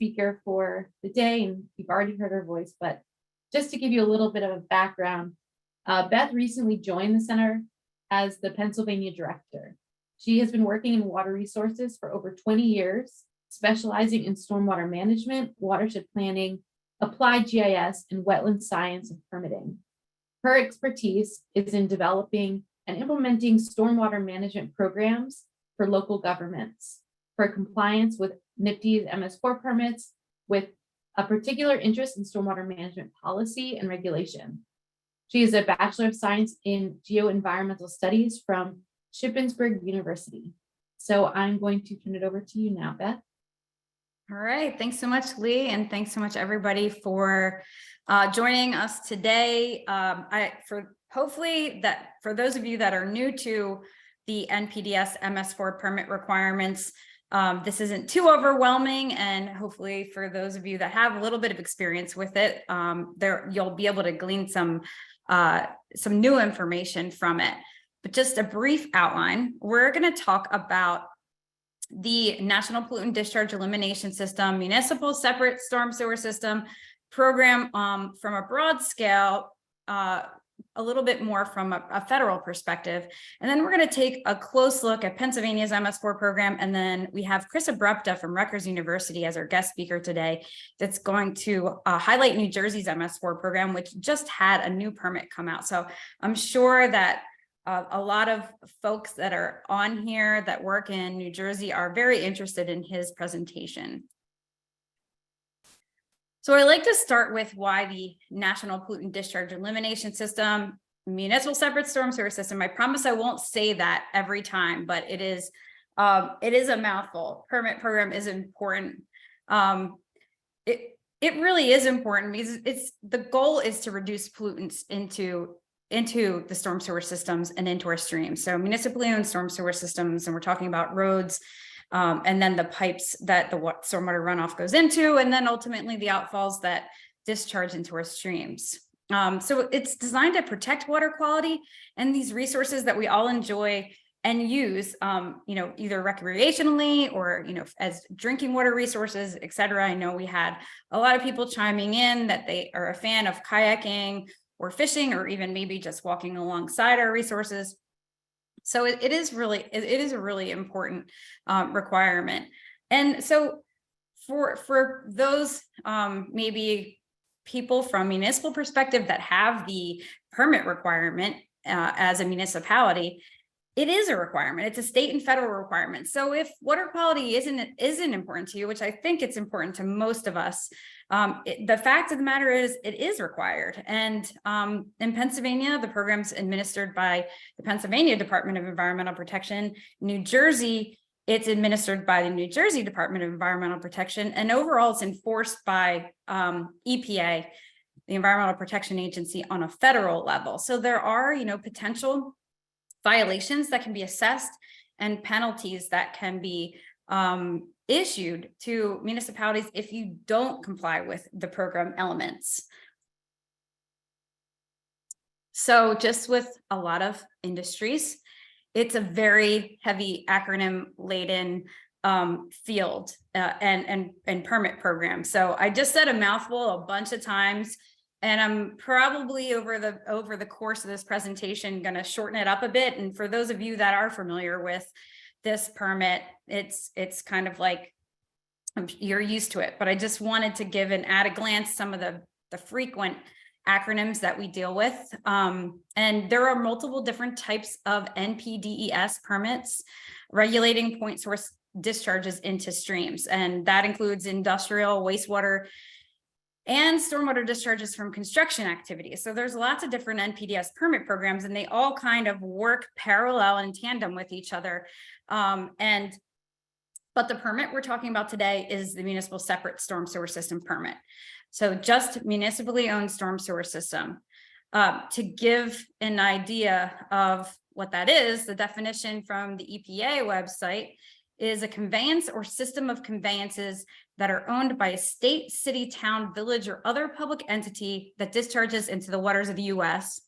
speaker for the day, and you've already heard her voice, but just to give you a little bit of a background, Beth recently joined the center as the Pennsylvania director. She has been working in water resources for over 20 years, specializing in stormwater management, watershed planning, applied GIS, and wetland science and permitting. Her expertise is in developing and implementing stormwater management programs for local governments for compliance with NPDES MS4 permits, with a particular interest in stormwater management policy and regulation. She is a Bachelor of Science in Geoenvironmental Studies from Shippensburg University. So I'm going to turn it over to you now, Beth. All right, thanks so much, Lee, and thanks so much everybody for joining us today. Hopefully for those of you that are new to the NPDES MS4 permit requirements, this isn't too overwhelming, and hopefully for those of you that have a little bit of experience with it, you'll be able to glean some new information from it. But just a brief outline, we're going to talk about the National Pollutant Discharge Elimination System, Municipal Separate Storm Sewer System program from a broad scale, a little bit more from a federal perspective. And then we're going to take a close look at Pennsylvania's MS4 program. And then we have Chris Abrupta from Rutgers University as our guest speaker today that's going to highlight New Jersey's MS4 program, which just had a new permit come out. So I'm sure that a lot of folks that are on here that work in New Jersey are very interested in his presentation. So I like to start with why the National Pollutant Discharge Elimination System, Municipal Separate Storm Sewer System. I promise I won't say that every time, but it is a mouthful. Permit program is important. It really is important because the goal is to reduce pollutants into the storm sewer systems and into our streams. So municipally owned storm sewer systems, and we're talking about roads, and then the pipes that the stormwater runoff goes into, and then ultimately the outfalls that discharge into our streams. So it's designed to protect water quality and these resources that we all enjoy and use, either recreationally or, as drinking water resources, et cetera. I know we had a lot of people chiming in that they are a fan of kayaking or fishing, or even maybe just walking alongside our resources. So it is a really important requirement. And so for those maybe people from municipal perspective that have the permit requirement as a municipality, it is a requirement. It's a state and federal requirement. So if water quality isn't important to you, which I think it's important to most of us, the fact of the matter is it is required. And in Pennsylvania, the program's administered by the Pennsylvania Department of Environmental Protection. New Jersey, it's administered by the New Jersey Department of Environmental Protection. And overall, it's enforced by EPA, the Environmental Protection Agency, on a federal level. So there are, potential violations that can be assessed and penalties that can be issued to municipalities if you don't comply with the program elements. So just with a lot of industries, it's a very heavy acronym laden field and permit program. So I just said a mouthful a bunch of times, and I'm probably over the course of this presentation going to shorten it up a bit. And for those of you that are familiar with this permit, it's kind of like you're used to it. But I just wanted to give at a glance some of the frequent acronyms that we deal with. And there are multiple different types of NPDES permits regulating point source discharges into streams. And that includes industrial, wastewater, and stormwater discharges from construction activities. So there's lots of different NPDES permit programs, and they all kind of work parallel and in tandem with each other. But the permit we're talking about today is the Municipal Separate Storm Sewer System permit. So just municipally owned storm sewer system. To give an idea of what that is, the definition from the EPA website is a conveyance or system of conveyances that are owned by a state, city, town, village, or other public entity that discharges into the waters of the U.S.,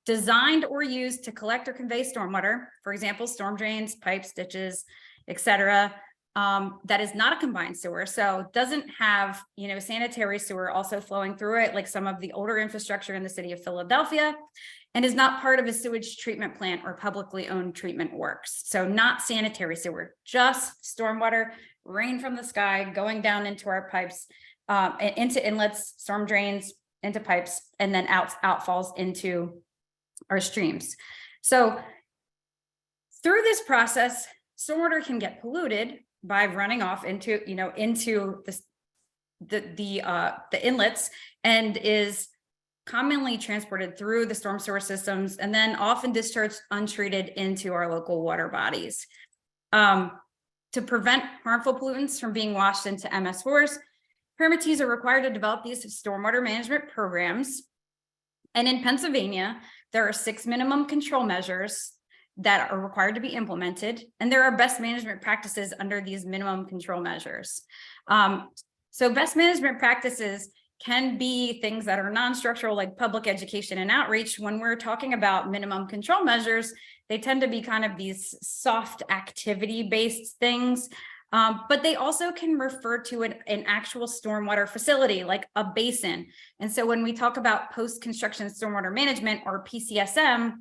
designed or used to collect or convey stormwater, for example, storm drains, pipes, ditches, etc., that is not a combined sewer, so doesn't have, you know, sanitary sewer also flowing through it, like some of the older infrastructure in the city of Philadelphia, and is not part of a sewage treatment plant or publicly owned treatment works. So not sanitary sewer, just stormwater, rain from the sky going down into our pipes, into inlets, storm drains, into pipes, and then outfalls into our streams. So through this process, stormwater can get polluted by running off into, you know, into the inlets, and is commonly transported through the storm sewer systems and then often discharged untreated into our local water bodies. To prevent harmful pollutants from being washed into MS4s, permittees are required to develop these stormwater management programs. And in Pennsylvania, there are 6 minimum control measures that are required to be implemented, and there are best management practices under these minimum control measures. So best management practices can be things that are non-structural, like public education and outreach. When we're talking about minimum control measures, they tend to be kind of these soft activity-based things, but they also can refer to an actual stormwater facility, like a basin. And so when we talk about post-construction stormwater management, or PCSM,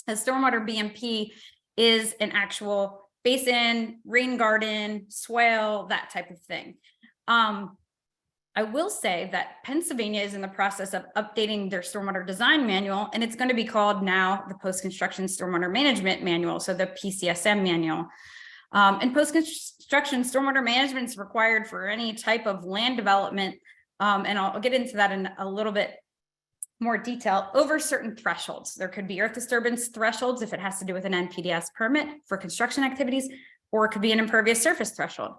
a stormwater BMP is an actual basin, rain garden, swale, that type of thing. I will say that Pennsylvania is in the process of updating their stormwater design manual, and it's going to be called now the Post-Construction Stormwater Management Manual, so the PCSM manual. And post-construction stormwater management is required for any type of land development, and I'll get into that in a little bit more detail, over certain thresholds. There could be earth disturbance thresholds if it has to do with an NPDES permit for construction activities, or it could be an impervious surface threshold.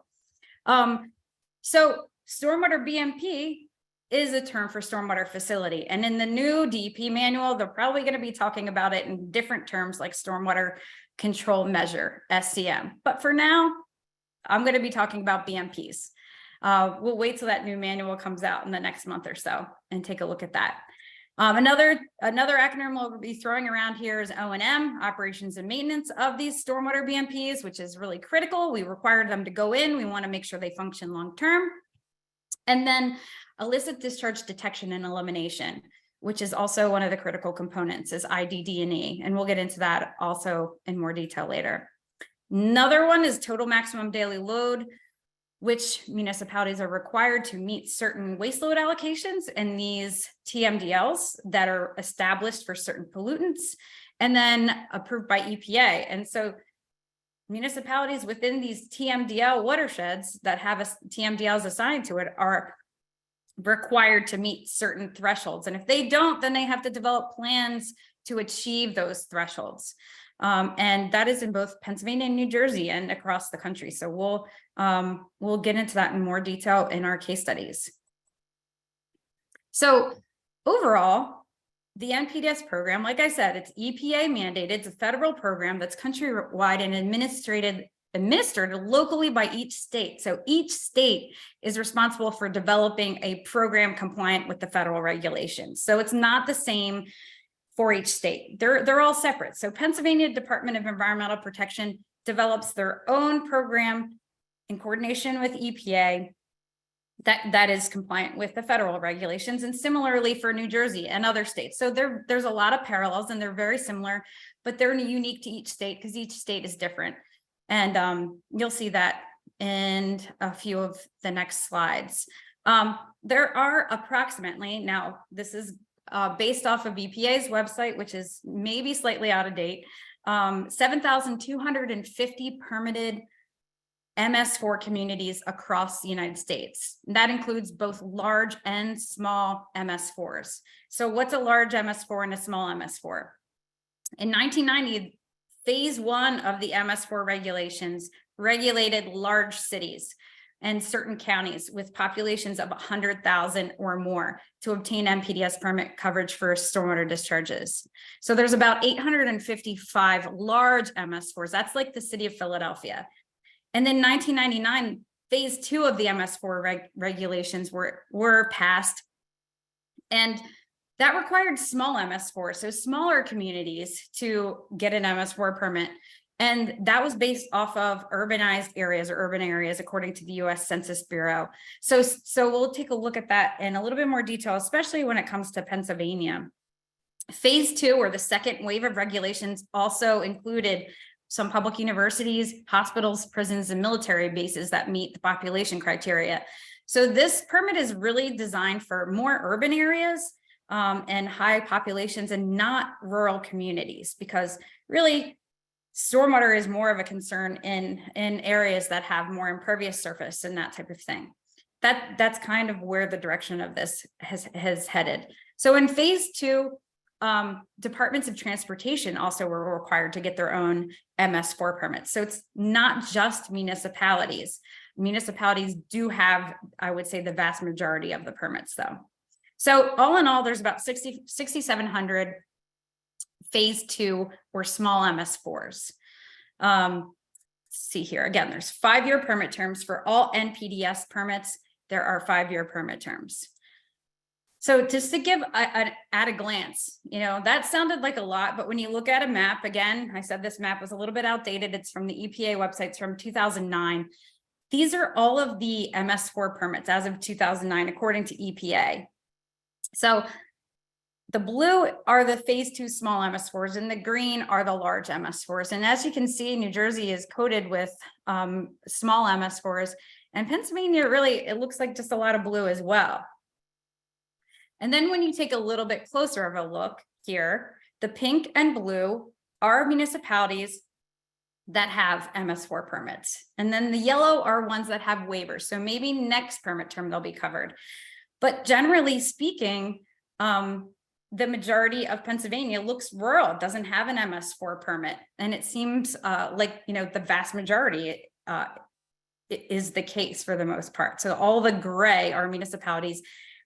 So stormwater BMP is a term for stormwater facility. And in the new DEP manual, they're probably going to be talking about it in different terms, like stormwater control measure, SCM. But for now, I'm going to be talking about BMPs. We'll wait till that new manual comes out in the next month or so and take a look at that. Another acronym we'll be throwing around here is O&M, operations and maintenance of these stormwater BMPs, which is really critical. We require them to go in. We want to make sure they function long-term. And then illicit discharge detection and elimination, which is also one of the critical components, is IDD&E. And we'll get into that also in more detail later. Another one is total maximum daily load, which municipalities are required to meet certain waste load allocations in these TMDLs that are established for certain pollutants and then approved by EPA. And so municipalities within these TMDL watersheds that have TMDLs assigned to it are required to meet certain thresholds. And if they don't, then they have to develop plans to achieve those thresholds. And that is in both Pennsylvania and New Jersey and across the country. So we'll get into that in more detail in our case studies. So overall, the NPDES program, like I said, it's EPA mandated. It's a federal program that's countrywide and administered locally by each state. So each state is responsible for developing a program compliant with the federal regulations. So it's not the same for each state. They're all separate. So Pennsylvania Department of Environmental Protection develops their own program in coordination with EPA that is compliant with the federal regulations, and similarly for New Jersey and other states. So there's a lot of parallels and they're very similar, but they're unique to each state because each state is different. And you'll see that in a few of the next slides. There are approximately, now this is based off of EPA's website, which is maybe slightly out of date, 7,250 permitted MS4 communities across the United States. That includes both large and small MS4s. So what's a large MS4 and a small MS4? In 1990, phase 1 of the MS4 regulations regulated large cities and certain counties with populations of 100,000 or more to obtain NPDES permit coverage for stormwater discharges. So there's about 855 large MS4s. That's like the city of Philadelphia. And then 1999, phase 2 of the MS4 regulations were passed. And that required small MS4, so smaller communities, to get an MS4 permit. And that was based off of urbanized areas or urban areas, according to the US Census Bureau. So we'll take a look at that in a little bit more detail, especially when it comes to Pennsylvania. Phase 2, or the second wave of regulations, also included some public universities, hospitals, prisons, and military bases that meet the population criteria. So this permit is really designed for more urban areas and high populations and not rural communities, because really stormwater is more of a concern in areas that have more impervious surface and that type of thing. That's kind of where the direction of this has headed. So in phase 2, departments of transportation also were required to get their own MS4 permits. So it's not just municipalities. Municipalities do have, I would say, the vast majority of the permits though. So all in all, there's about 6,700 phase 2 or small MS4s. Let's see here, again, there's 5-year permit terms for all NPDES permits. There are 5-year permit terms. So just to give at a glance, you know, that sounded like a lot, but when you look at a map, again, I said this map was a little bit outdated. It's from the EPA websites from 2009. These are all of the MS4 permits as of 2009, according to EPA. So the blue are the phase 2 small MS4s and the green are the large MS4s. And as you can see, New Jersey is coated with small MS4s, and Pennsylvania, really, it looks like just a lot of blue as well. And then when you take a little bit closer of a look here, the pink and blue are municipalities that have MS4 permits. And then the yellow are ones that have waivers. So maybe next permit term they'll be covered. But generally speaking, the majority of Pennsylvania looks rural, it doesn't have an MS4 permit. And it seems like, you know, the vast majority is the case for the most part. So all the gray are municipalities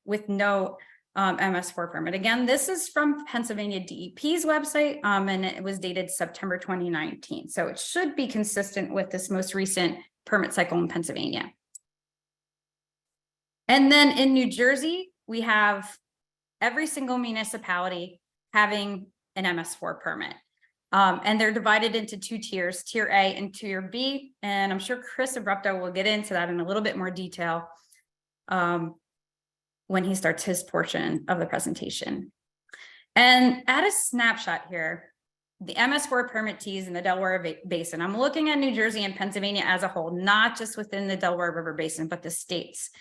with no MS4 permit. Again, this is from Pennsylvania DEP's website, and it was dated September 2019. So it should be consistent with this most recent permit cycle in Pennsylvania. And then in New Jersey, we have every single municipality having an MS4 permit. And they're divided into 2 tiers, tier A and tier B. And I'm sure Chris Abrupto will get into that in a little bit more detail when he starts his portion of the presentation. And at a snapshot here, the MS4 permittees in the Delaware Basin, I'm looking at New Jersey and Pennsylvania as a whole, not just within the Delaware River Basin, but the states.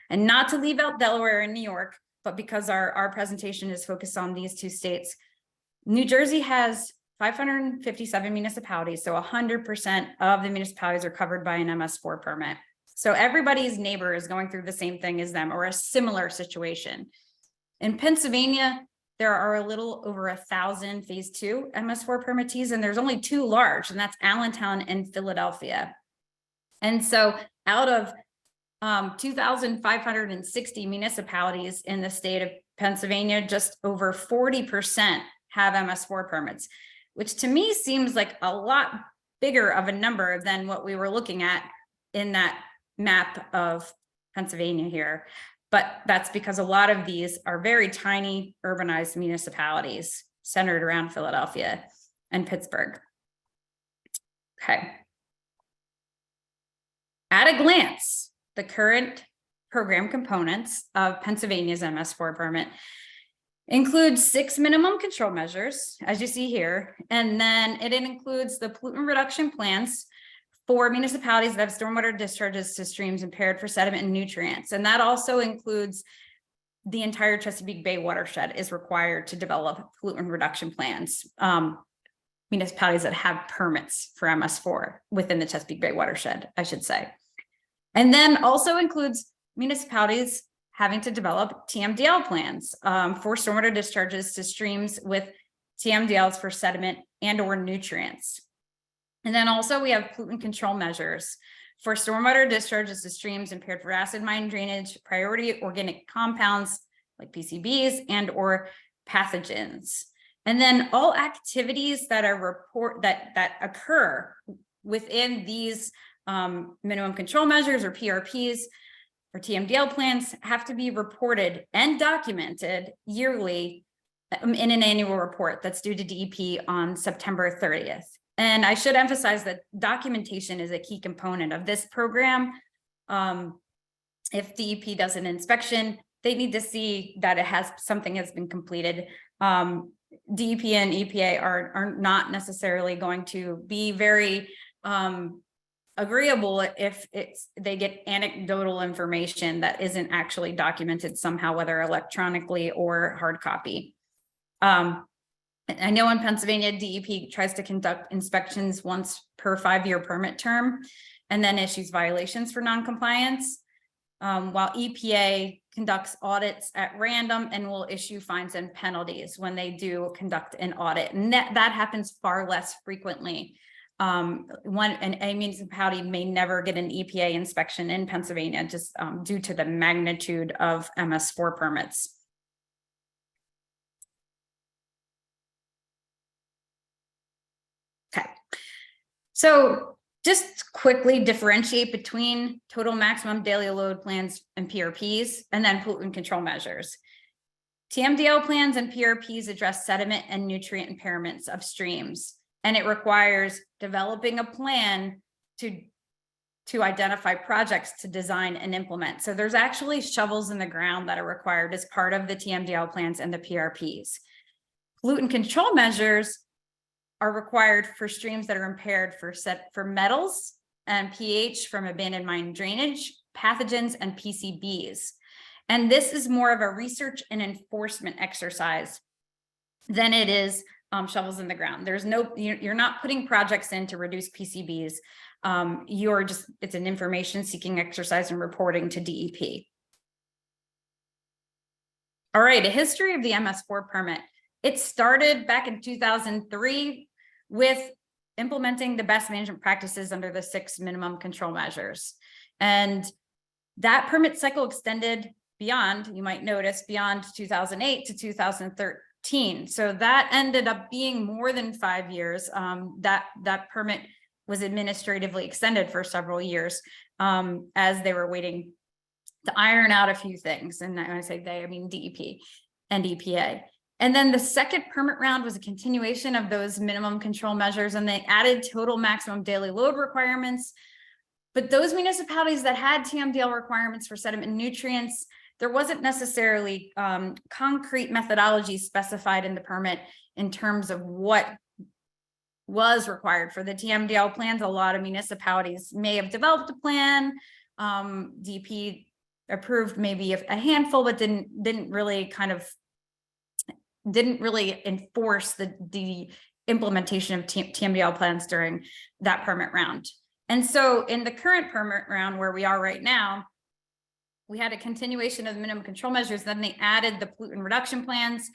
And not to leave out Delaware and New York, but because our presentation is focused on these 2 states, New Jersey has 557 municipalities, so 100% of the municipalities are covered by an MS4 permit. So everybody's neighbor is going through the same thing as them or a similar situation. In Pennsylvania, there are a little over 1,000 phase 2 MS4 permittees, and there's only 2 large, and that's Allentown and Philadelphia. And so out of 2,560 municipalities in the state of Pennsylvania, just over 40% have MS4 permits, which to me seems like a lot bigger of a number than what we were looking at in that map of Pennsylvania here. But that's because a lot of these are very tiny urbanized municipalities centered around Philadelphia and Pittsburgh. Okay. At a glance, the current program components of Pennsylvania's MS4 permit includes 6 minimum control measures, as you see here, and then it includes the pollutant reduction plans for municipalities that have stormwater discharges to streams impaired for sediment and nutrients. And that also includes the entire Chesapeake Bay watershed is required to develop pollutant reduction plans. Municipalities that have permits for MS4 within the Chesapeake Bay watershed, I should say. And then also includes municipalities having to develop TMDL plans for stormwater discharges to streams with TMDLs for sediment and or nutrients. And then also we have pollutant control measures for stormwater discharges to streams impaired for acid mine drainage, priority organic compounds like PCBs and or pathogens. And then all activities that are that occur within these minimum control measures or PRPs or TMDL plans have to be reported and documented yearly in an annual report that's due to DEP on September 30th. And I should emphasize that documentation is a key component of this program. If DEP does an inspection, they need to see that something has been completed. DEP and EPA are not necessarily going to be very agreeable if they get anecdotal information that isn't actually documented somehow, whether electronically or hard copy. I know in Pennsylvania, DEP tries to conduct inspections once per 5-year permit term and then issues violations for noncompliance, while EPA conducts audits at random and will issue fines and penalties when they do conduct an audit. And that happens far less frequently. A municipality may never get an EPA inspection in Pennsylvania just due to the magnitude of MS4 permits. Okay, so just quickly differentiate between total maximum daily load plans and PRPs, and then pollutant control measures. TMDL plans and PRPs address sediment and nutrient impairments of streams, and it requires developing a plan to identify projects to design and implement. So there's actually shovels in the ground that are required as part of the TMDL plans and the PRPs. Pollutant control measures are required for streams that are impaired for metals and pH from abandoned mine drainage, pathogens, and PCBs. And this is more of a research and enforcement exercise than it is shovels in the ground. You're not putting projects in to reduce PCBs. It's an information seeking exercise and reporting to DEP. All right, a history of the MS4 permit. It started back in 2003 with implementing the best management practices under the 6 minimum control measures. And that permit cycle extended beyond, you might notice, beyond 2008 to 2013. So that ended up being more than 5 years. That permit was administratively extended for several years as they were waiting to iron out a few things. And when I say they, I mean DEP and EPA. And then the second permit round was a continuation of those minimum control measures, and they added total maximum daily load requirements. But those municipalities that had TMDL requirements for sediment and nutrients, there wasn't necessarily concrete methodology specified in the permit in terms of what was required for the TMDL plans. A lot of municipalities may have developed a plan. DEP approved maybe a handful, but didn't really enforce the implementation of TMDL plans during that permit round. And so in the current permit round where we are right now, we had a continuation of the minimum control measures. Then they added the pollutant reduction plans,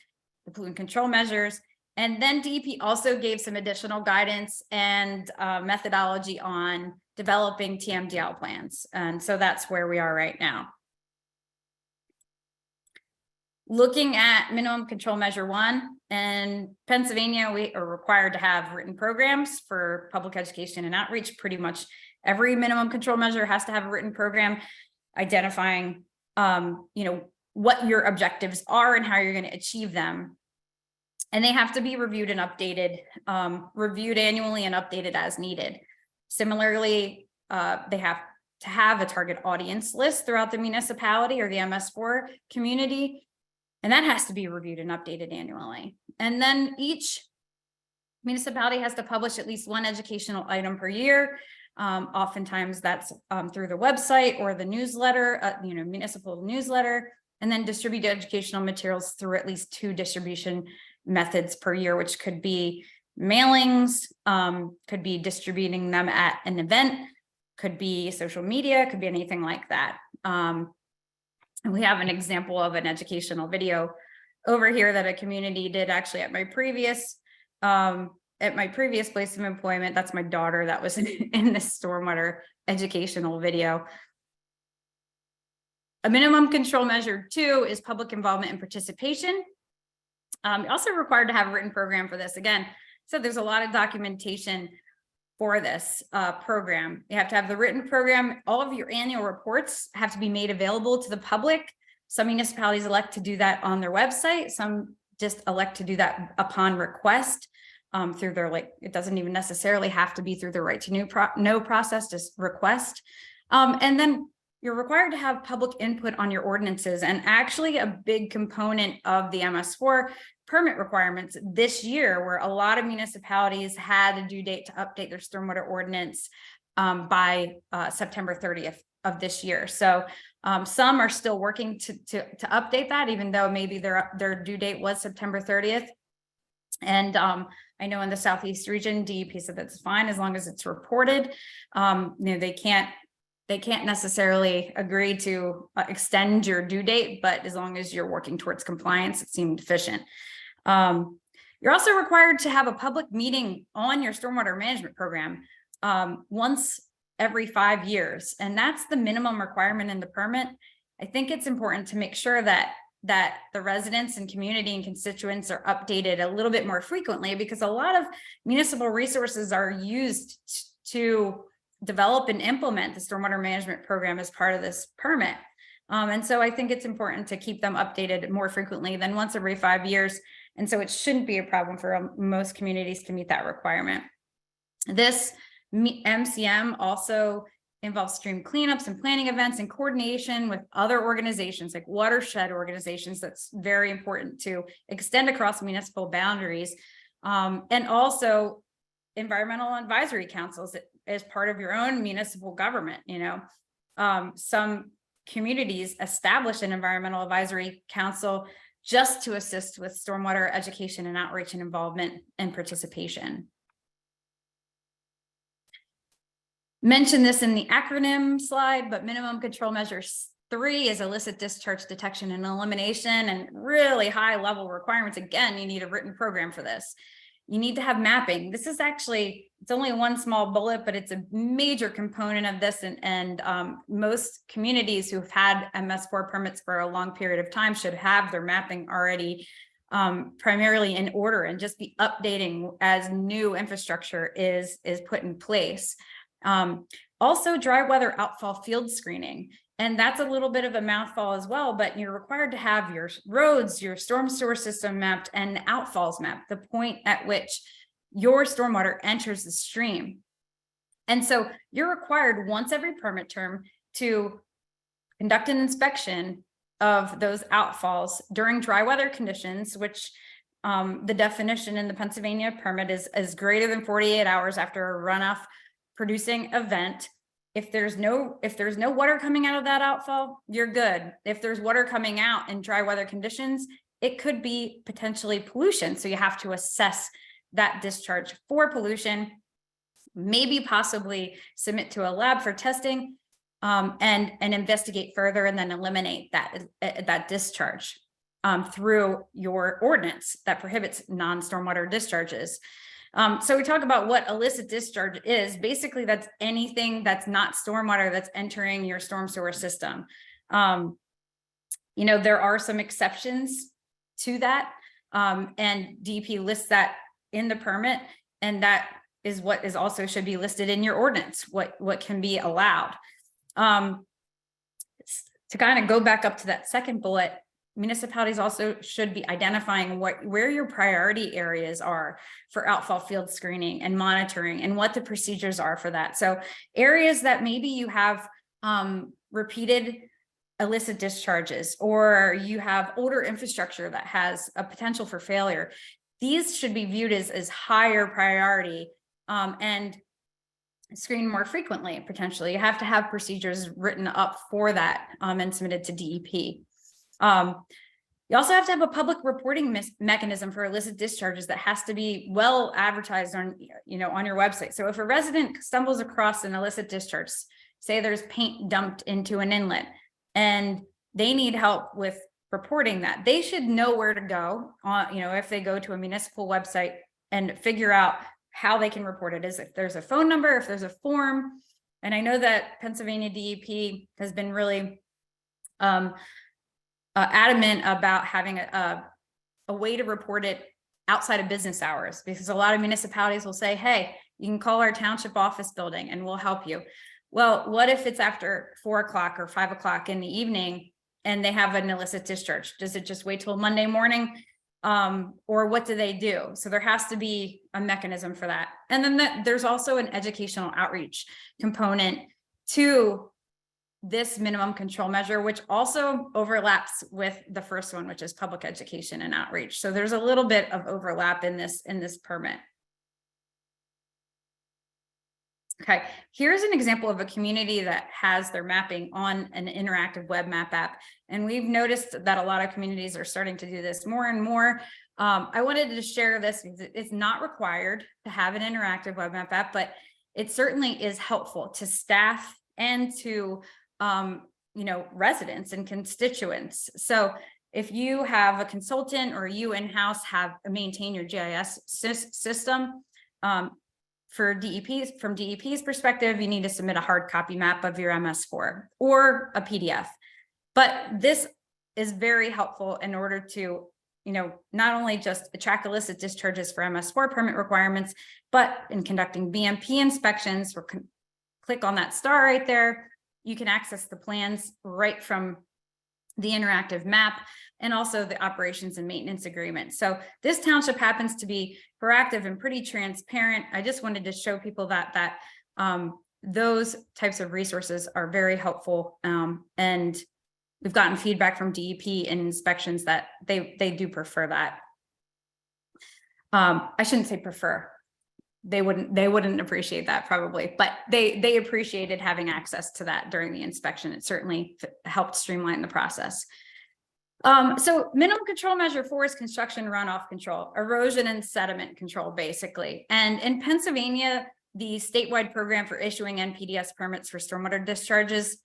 the pollutant control measures, and then DEP also gave some additional guidance and methodology on developing TMDL plans. And so that's where we are right now. Looking at minimum control measure 1, in Pennsylvania, we are required to have written programs for public education and outreach. Pretty much every minimum control measure has to have a written program identifying, what your objectives are and how you're going to achieve them. And they have to be reviewed and updated, reviewed annually and updated as needed. Similarly, they have to have a target audience list throughout the municipality or the MS4 community. And that has to be reviewed and updated annually. And then each municipality has to publish at least one educational item per year. Oftentimes that's through the website or the newsletter, municipal newsletter, and then distribute educational materials through at least 2 distribution methods per year, which could be mailings, could be distributing them at an event, could be social media, could be anything like that. And we have an example of an educational video over here that a community did actually at my previous place of employment. That's my daughter that was in this stormwater educational video. A minimum control measure 2 is public involvement and participation. Also required to have a written program for this. Again, so there's a lot of documentation for this program. You have to have the written program. All of your annual reports have to be made available to the public. Some municipalities elect to do that on their website. Some just elect to do that upon request. through their, like, it doesn't even necessarily have to be through the right to know process, just request. And then you're required to have public input on your ordinances, and actually a big component of the MS4 permit requirements this year, where a lot of municipalities had a due date to update their stormwater ordinance by September 30th of this year. So some are still working to update that, even though maybe their due date was September 30th. And I know in the Southeast region, DEP said that's fine as long as it's reported. They can't necessarily agree to extend your due date, but as long as you're working towards compliance, it seemed efficient. You're also required to have a public meeting on your stormwater management program once every 5 years, and that's the minimum requirement in the permit. I think it's important to make sure that the residents and community and constituents are updated a little bit more frequently, because a lot of municipal resources are used to develop and implement the stormwater management program as part of this permit. And so I think it's important to keep them updated more frequently than once every 5 years. And so it shouldn't be a problem for most communities to meet that requirement. This MCM also involves stream cleanups and planning events in coordination with other organizations like watershed organizations. That's very important to extend across municipal boundaries. And also environmental advisory councils as part of your own municipal government. Some communities establish an environmental advisory council just to assist with stormwater education and outreach and involvement and participation. Mentioned this in the acronym slide, but minimum control measures 3 is illicit discharge detection and elimination, and really high level requirements. Again, you need a written program for this. You need to have mapping. This is actually, it's only one small bullet, but it's a major component of this. And most communities who've had MS4 permits for a long period of time should have their mapping already primarily in order, and just be updating as new infrastructure is put in place. Also dry weather outfall field screening. And that's a little bit of a mouthful as well, but you're required to have your roads, your storm sewer system mapped, and outfalls mapped, the point at which your stormwater enters the stream. And so you're required once every permit term to conduct an inspection of those outfalls during dry weather conditions, which the definition in the Pennsylvania permit is greater than 48 hours after a runoff producing event. If there's no water coming out of that outfall, you're good. If there's water coming out in dry weather conditions, it could be potentially pollution. So you have to assess that discharge for pollution, maybe possibly submit to a lab for testing, and investigate further, and then eliminate that discharge through your ordinance that prohibits non-stormwater discharges. So we talk about what illicit discharge is. Basically, that's anything that's not stormwater that's entering your storm sewer system. There are some exceptions to that, and DEP lists that in the permit, and that is what is also should be listed in your ordinance, what can be allowed. To kind of go back up to that second bullet, municipalities also should be identifying where your priority areas are for outfall field screening and monitoring, and what the procedures are for that. So areas that maybe you have repeated illicit discharges, or you have older infrastructure that has a potential for failure, these should be viewed as higher priority and screened more frequently. Potentially, you have to have procedures written up for that and submitted to DEP. You also have to have a public reporting mechanism for illicit discharges that has to be well advertised on your website. So if a resident stumbles across an illicit discharge, say there's paint dumped into an inlet, and they need help with reporting that, they should know where to go if they go to a municipal website, and figure out how they can report it. Is if there's a phone number, if there's a form. And I know that Pennsylvania DEP has been really adamant about having a way to report it outside of business hours, because a lot of municipalities will say, hey, you can call our township office building and we'll help you. Well, what if it's after 4 o'clock or 5 o'clock in the evening and they have an illicit discharge? Does it just wait till Monday morning? or what do they do? So there has to be a mechanism for that. And then there's also an educational outreach component to this minimum control measure, which also overlaps with the first one, which is public education and outreach. So there's a little bit of overlap in this permit. Okay, here's an example of a community that has their mapping on an interactive web map app. And we've noticed that a lot of communities are starting to do this more and more. I wanted to share this because it's not required to have an interactive web map app, but it certainly is helpful to staff and to residents and constituents. So if you have a consultant or you in-house have maintain your GIS system, for DEP's, from DEP's perspective, you need to submit a hard copy map of your MS4 or a PDF. But this is very helpful in order to, not only just track illicit discharges for MS4 permit requirements, but in conducting BMP inspections, click on that star right there. You can access the plans right from the interactive map and also the operations and maintenance agreement. So this township happens to be proactive and pretty transparent. I just wanted to show people that those types of resources are very helpful. And we've gotten feedback from DEP and inspections that they do prefer that. I shouldn't say prefer. They wouldn't appreciate that probably, but they appreciated having access to that during the inspection. It certainly helped streamline the process. So minimum control measure 4 is construction runoff control, erosion and sediment control, basically. And in Pennsylvania, the statewide program for issuing NPDES permits for stormwater discharges,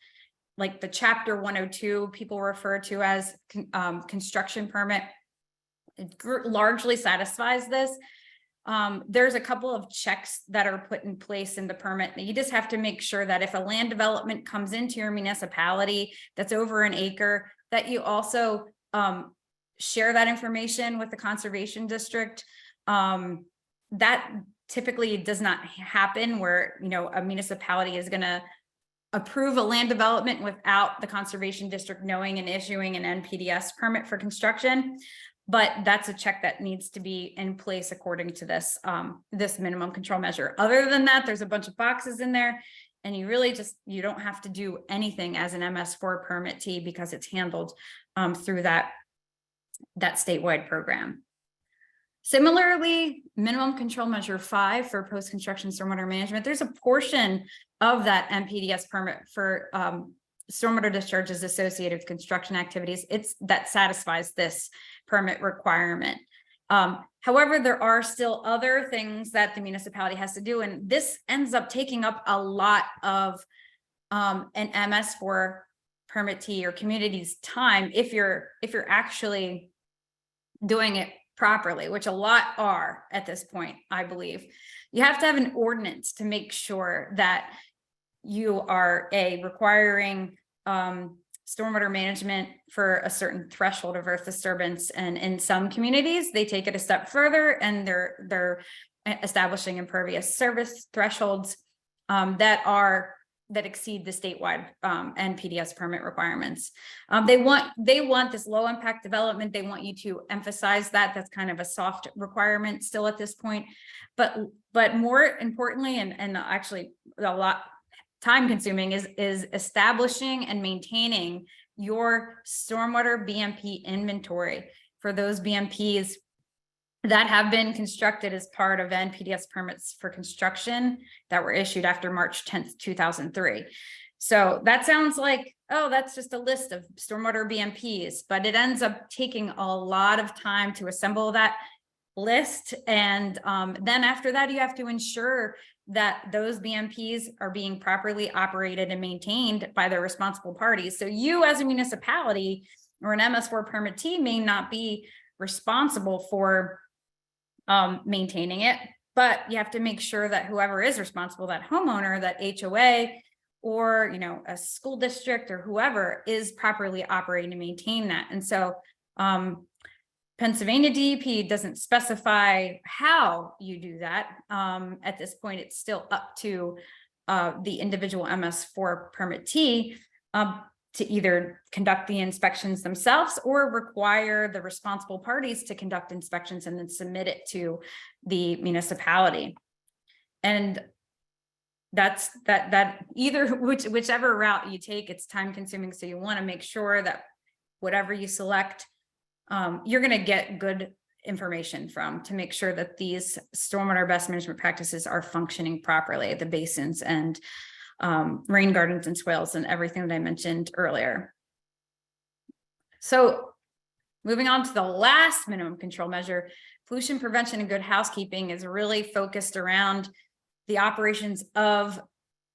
like the chapter 102 people refer to as construction permit, it largely satisfies this. There's a couple of checks that are put in place in the permit. You just have to make sure that if a land development comes into your municipality that's over an acre, that you also share that information with the conservation district. That typically does not happen where, a municipality is going to approve a land development without the conservation district knowing and issuing an NPDES permit for construction. But that's a check that needs to be in place according to this, this minimum control measure. Other than that, there's a bunch of boxes in there, and you really you don't have to do anything as an MS4 permittee because it's handled through that statewide program. Similarly, minimum control measure 5 for post-construction stormwater management, there's a portion of that NPDES permit for stormwater discharges associated with construction activities. That satisfies this permit requirement. However, there are still other things that the municipality has to do, and this ends up taking up a lot of an MS4 permittee or community's time if you're actually doing it properly, which a lot are at this point, I believe. You have to have an ordinance to make sure that you are requiring stormwater management for a certain threshold of earth disturbance. And in some communities, they take it a step further and they're establishing impervious service thresholds that exceed the statewide NPDES permit requirements. They want this low impact development. They want you to emphasize that. That's kind of a soft requirement still at this point. But more importantly, and actually a lot time consuming is establishing and maintaining your stormwater BMP inventory for those BMPs that have been constructed as part of NPDES permits for construction that were issued after March 10th, 2003. So that sounds like, oh, that's just a list of stormwater BMPs, but it ends up taking a lot of time to assemble that list. And then after that, you have to ensure that those BMPs are being properly operated and maintained by the responsible parties. So you as a municipality or an MS4 permittee may not be responsible for maintaining it, but you have to make sure that whoever is responsible, that homeowner, that HOA, or a school district or whoever is properly operating to maintain that. And so Pennsylvania DEP doesn't specify how you do that. At this point, it's still up to the individual MS4 permittee to either conduct the inspections themselves or require the responsible parties to conduct inspections and then submit it to the municipality. And that's that either whichever route you take, it's time consuming. So you want to make sure that whatever you select, you're going to get good information from, to make sure that these stormwater best management practices are functioning properly, the basins and rain gardens and swales and everything that I mentioned earlier. So moving on to the last minimum control measure, pollution prevention and good housekeeping is really focused around the operations of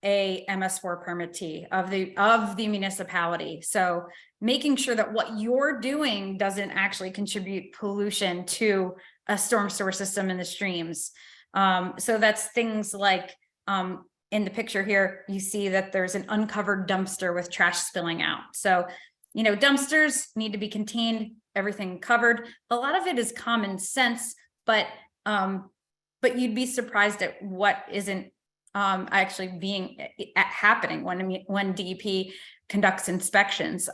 a MS4 permittee of the municipality. So making sure that what you're doing doesn't actually contribute pollution to a storm sewer system in the streams. So that's things like in the picture here, you see that there's an uncovered dumpster with trash spilling out. So, you know, dumpsters need to be contained, everything covered. A lot of it is common sense, but you'd be surprised at what isn't actually being happening when DEP conducts inspections.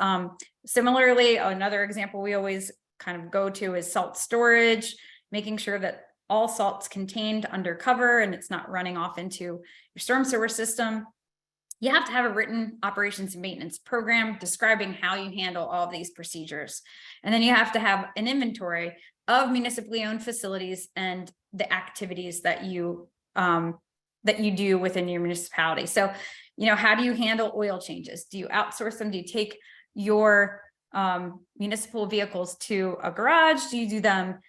Similarly, another example we always kind of go to is salt storage, making sure that all salt's contained under cover and it's not running off into your storm sewer system. You have to have a written operations and maintenance program describing how you handle all of these procedures. And then you have to have an inventory of municipally owned facilities and the activities that you do within your municipality. So, you know, how do you handle oil changes? Do you outsource them? Do you take your municipal vehicles to a garage? Do you do them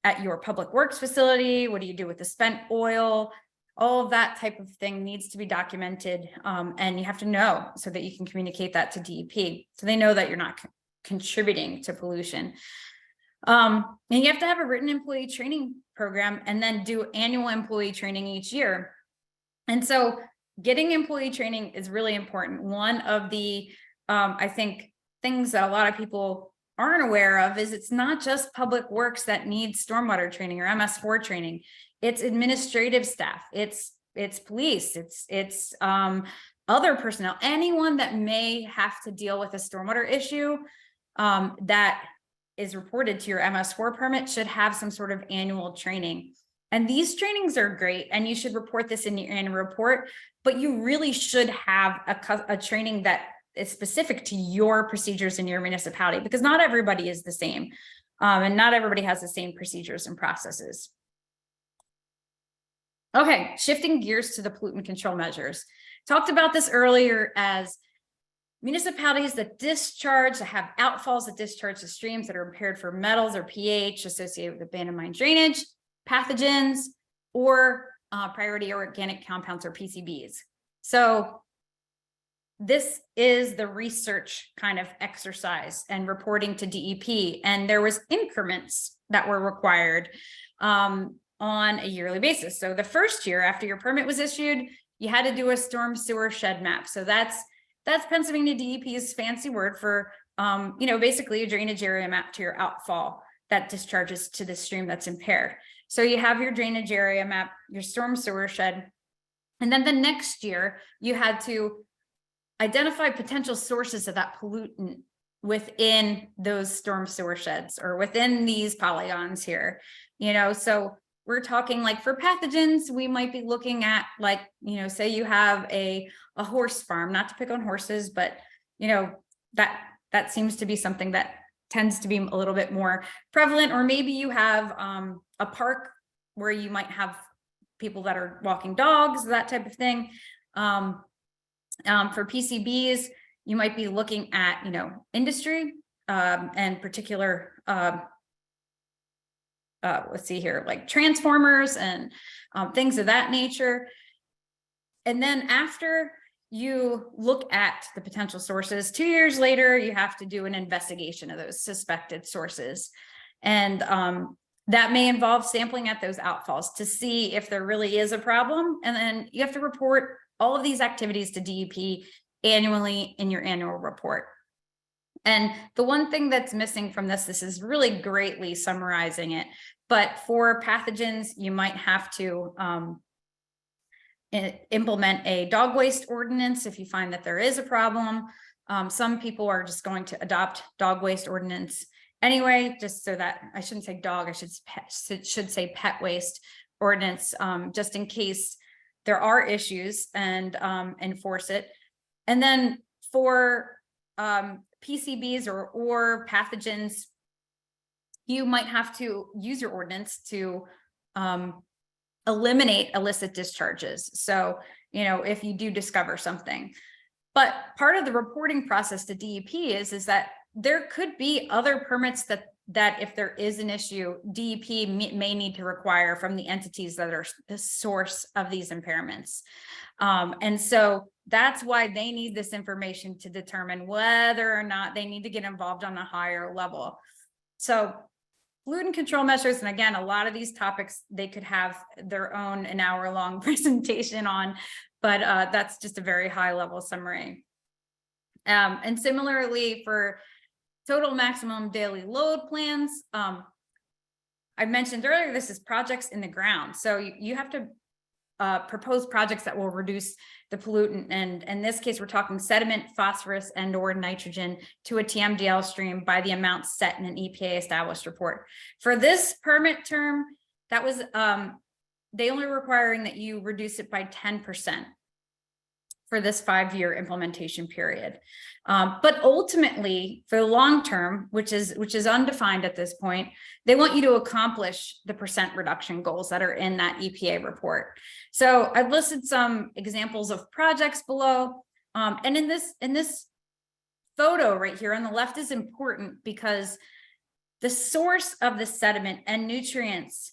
at your public works facility? What do you do with the spent oil? All of that type of thing needs to be documented, and you have to know so that you can communicate that to DEP so they know that you're not contributing to pollution. And you have to have a written employee training program and then do annual employee training each year. And so getting employee training is really important. One of the, I think, things that a lot of people aren't aware of is it's not just public works that needs stormwater training or MS4 training. It's administrative staff, it's police, it's other personnel, anyone that may have to deal with a stormwater issue that is reported to your MS4 permit should have some sort of annual training. And these trainings are great, and you should report this in your annual report, but you really should have a training that is specific to your procedures in your municipality, because not everybody is the same, and not everybody has the same procedures and processes. Okay, shifting gears to the pollutant control measures. Talked about this earlier as municipalities that discharge, that have outfalls that discharge to streams that are impaired for metals or pH associated with abandoned mine drainage, pathogens, or priority organic compounds or PCBs. So this is the research kind of exercise and reporting to DEP. And there was increments that were required on a yearly basis. So the first year after your permit was issued, you had to do a storm sewer shed map. So that's Pennsylvania DEP's fancy word for, you know, basically a drainage area map to your outfall that discharges to the stream that's impaired. So you have your drainage area map, your storm sewer shed, and then the next year you had to identify potential sources of that pollutant within those storm sewer sheds or within these polygons here, you know. So we're talking like for pathogens, we might be looking at like, you know, say you have a horse farm, not to pick on horses, but, you know, that seems to be something that tends to be a little bit more prevalent. Or maybe you have a park where you might have people that are walking dogs, that type of thing. For PCBs, you might be looking at, you know, industry and particular, let's see here, like transformers and things of that nature. And then after you look at the potential sources, 2 years later, you have to do an investigation of those suspected sources. And that may involve sampling at those outfalls to see if there really is a problem. And then you have to report all of these activities to DEP annually in your annual report. And the one thing that's missing from this is really greatly summarizing it, but for pathogens, you might have to implement a dog waste ordinance if you find that there is a problem. Some people are just going to adopt dog waste ordinance anyway, just so that, I shouldn't say dog, I should say pet waste ordinance, just in case there are issues, and enforce it. And then for PCBs or pathogens, you might have to use your ordinance to eliminate illicit discharges. So, if you do discover something. But part of the reporting process to DEP is that there could be other permits that if there is an issue, DEP may need to require from the entities that are the source of these impairments. And so that's why they need this information to determine whether or not they need to get involved on a higher level. So pollutant control measures, and again, a lot of these topics, they could have their own an hour-long presentation on, but that's just a very high-level summary. And similarly for total maximum daily load plans, I mentioned earlier, this is projects in the ground. So you have to propose projects that will reduce the pollutant. And in this case, we're talking sediment, phosphorus, and or nitrogen to a TMDL stream by the amount set in an EPA established report. For this permit term, that was, they only requiring that you reduce it by 10% for this 5-year implementation period. But ultimately, for the long term, which is undefined at this point, they want you to accomplish the percent reduction goals that are in that EPA report. So I've listed some examples of projects below. And in this photo right here on the left is important because the source of the sediment and nutrients,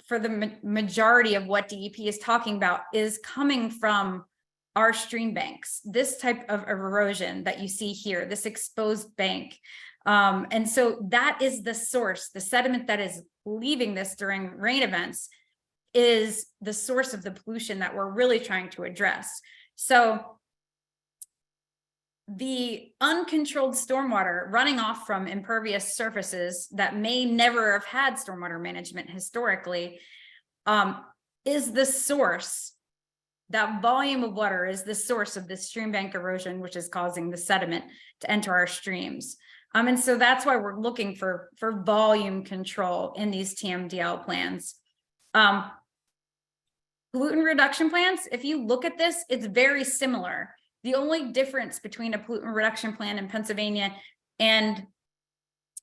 for the majority of what DEP is talking about, is coming from our stream banks, this type of erosion that you see here, this exposed bank. And so that is the source. The sediment that is leaving this during rain events is the source of the pollution that we're really trying to address. So the uncontrolled stormwater running off from impervious surfaces that may never have had stormwater management historically is the source. That volume of water is the source of this stream bank erosion, which is causing the sediment to enter our streams. And so that's why we're looking for volume control in these TMDL plans. Pollutant reduction plans, if you look at this, it's very similar. The only difference between a pollutant reduction plan in Pennsylvania and,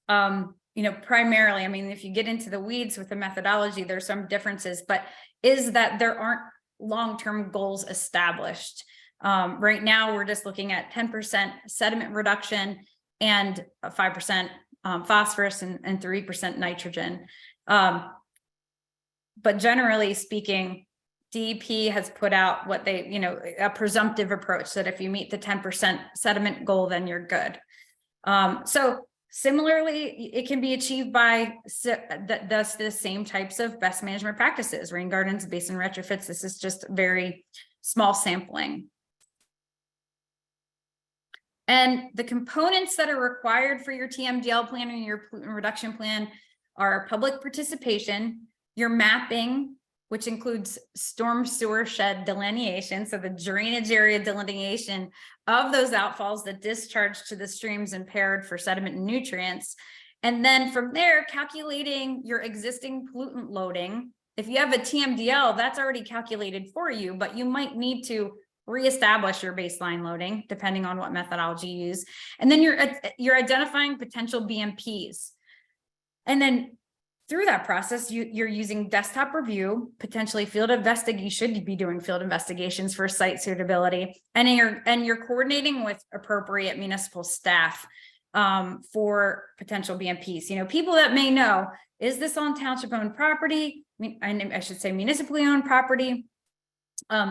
primarily, I mean, if you get into the weeds with the methodology, there's some differences, but is that there aren't long-term goals established. Right now, we're just looking at 10% sediment reduction and 5% phosphorus and 3% nitrogen. But generally speaking, DEP has put out what they, a presumptive approach that if you meet the 10% sediment goal, then you're good. So similarly, it can be achieved by the same types of best management practices, rain gardens, basin retrofits. This is just very small sampling. And the components that are required for your TMDL plan and your pollutant reduction plan are public participation, your mapping, which includes storm sewer shed delineation, so the drainage area delineation of those outfalls that discharge to the streams impaired for sediment and nutrients. And then from there, calculating your existing pollutant loading. If you have a TMDL, that's already calculated for you, but you might need to reestablish your baseline loading depending on what methodology you use. And then you're identifying potential BMPs. And then through that process, you're using desktop review, potentially field investigation. You should be doing field investigations for site suitability, and you're coordinating with appropriate municipal staff for potential BMPs. People that may know, is this on township-owned property? I should say municipally owned property.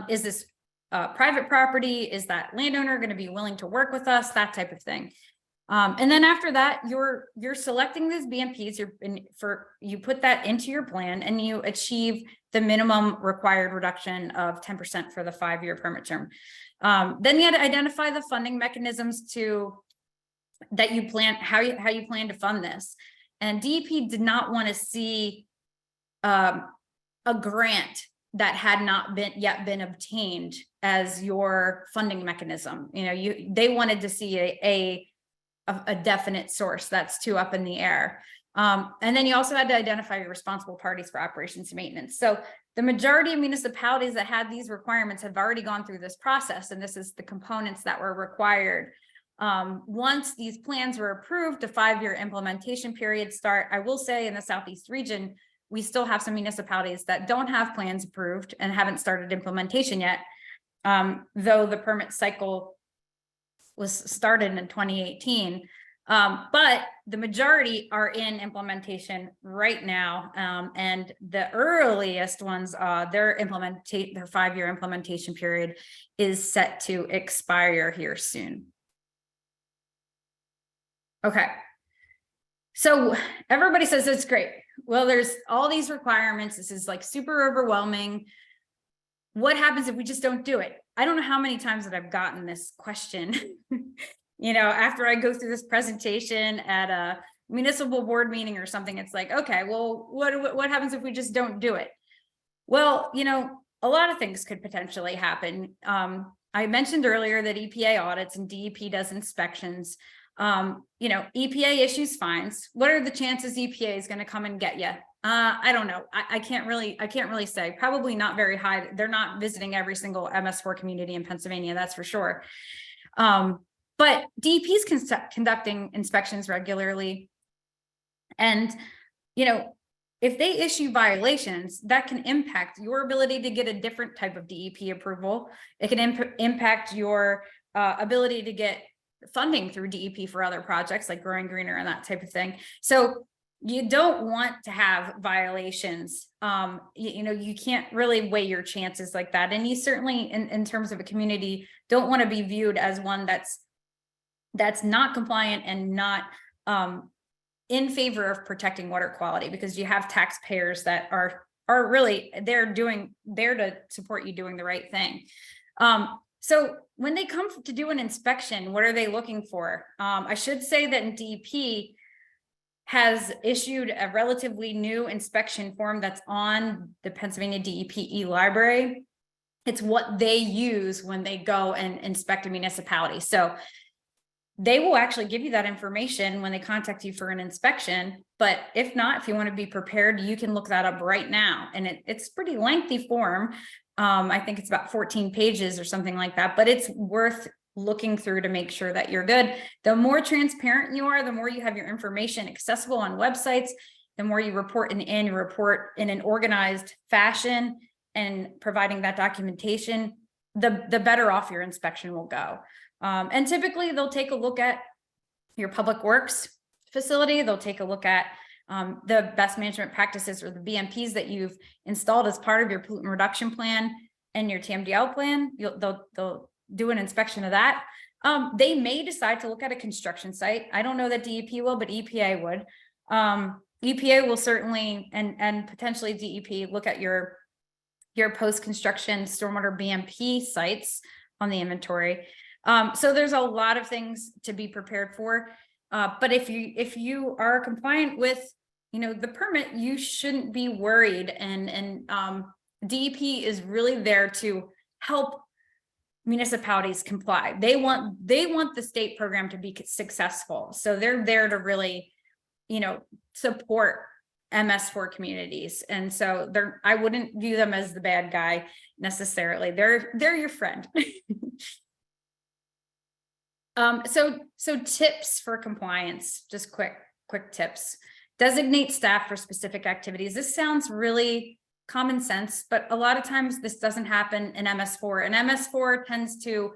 Is this private property? Is that landowner going to be willing to work with us? That type of thing. And then after that, you're selecting these BMPs, you put that into your plan and you achieve the minimum required reduction of 10% for the 5-year permit term. Then you had to identify the funding mechanisms that you plan, how you plan to fund this. And DEP did not want to see a grant that had not yet been obtained as your funding mechanism. They wanted to see a definite source. That's too up in the air. And then you also had to identify your responsible parties for operations and maintenance. So the majority of municipalities that had these requirements have already gone through this process, and this is the components that were required. Once these plans were approved, a 5-year implementation period start. I will say in the Southeast region, we still have some municipalities that don't have plans approved and haven't started implementation yet, though the permit cycle was started in 2018. But the majority are in implementation right now. And the earliest ones, their 5-year implementation period is set to expire here soon. Okay. So everybody says it's great. Well, there's all these requirements. This is like super overwhelming. What happens if we just don't do it? I don't know how many times that I've gotten this question, after I go through this presentation at a municipal board meeting or something. It's like, okay, well, what happens if we just don't do it? Well, a lot of things could potentially happen. I mentioned earlier that EPA audits and DEP does inspections. EPA issues fines. What are the chances EPA is going to come and get you? I don't know. I can't really say. Probably not very high. They're not visiting every single MS4 community in Pennsylvania, that's for sure. But DEP is conducting inspections regularly. And, if they issue violations, that can impact your ability to get a different type of DEP approval. It can impact your ability to get funding through DEP for other projects like Growing Greener and that type of thing. So you don't want to have violations. You can't really weigh your chances like that. And you certainly, in terms of a community, don't want to be viewed as one that's not compliant and not in favor of protecting water quality, because you have taxpayers that are really there to support you doing the right thing. So when they come to do an inspection, what are they looking for? I should say that DEP has issued a relatively new inspection form that's on the Pennsylvania DEP e-library. It's what they use when they go and inspect a municipality. So they will actually give you that information when they contact you for an inspection. But if not, if you want to be prepared, you can look that up right now. And it's a pretty lengthy form. I think it's about 14 pages or something like that, but it's worth looking through to make sure that you're good. The more transparent you are, the more you have your information accessible on websites, the more you report an annual report in an organized fashion and providing that documentation, the better off your inspection will go. And typically they'll take a look at your public works facility. They'll take a look at the best management practices or the BMPs that you've installed as part of your pollutant reduction plan and your TMDL plan. They'll do an inspection of that. They may decide to look at a construction site. I don't know that DEP will, but EPA would. EPA will certainly, and potentially DEP, look at your post-construction stormwater BMP sites on the inventory. So there's a lot of things to be prepared for. But if you are compliant with, the permit, you shouldn't be worried. And DEP is really there to help municipalities comply. They want the state program to be successful. So they're there to really, support MS4 communities. And so I wouldn't view them as the bad guy necessarily. They're your friend. So tips for compliance, just quick tips. Designate staff for specific activities. This sounds really common sense, but a lot of times this doesn't happen in MS4. And MS4 tends to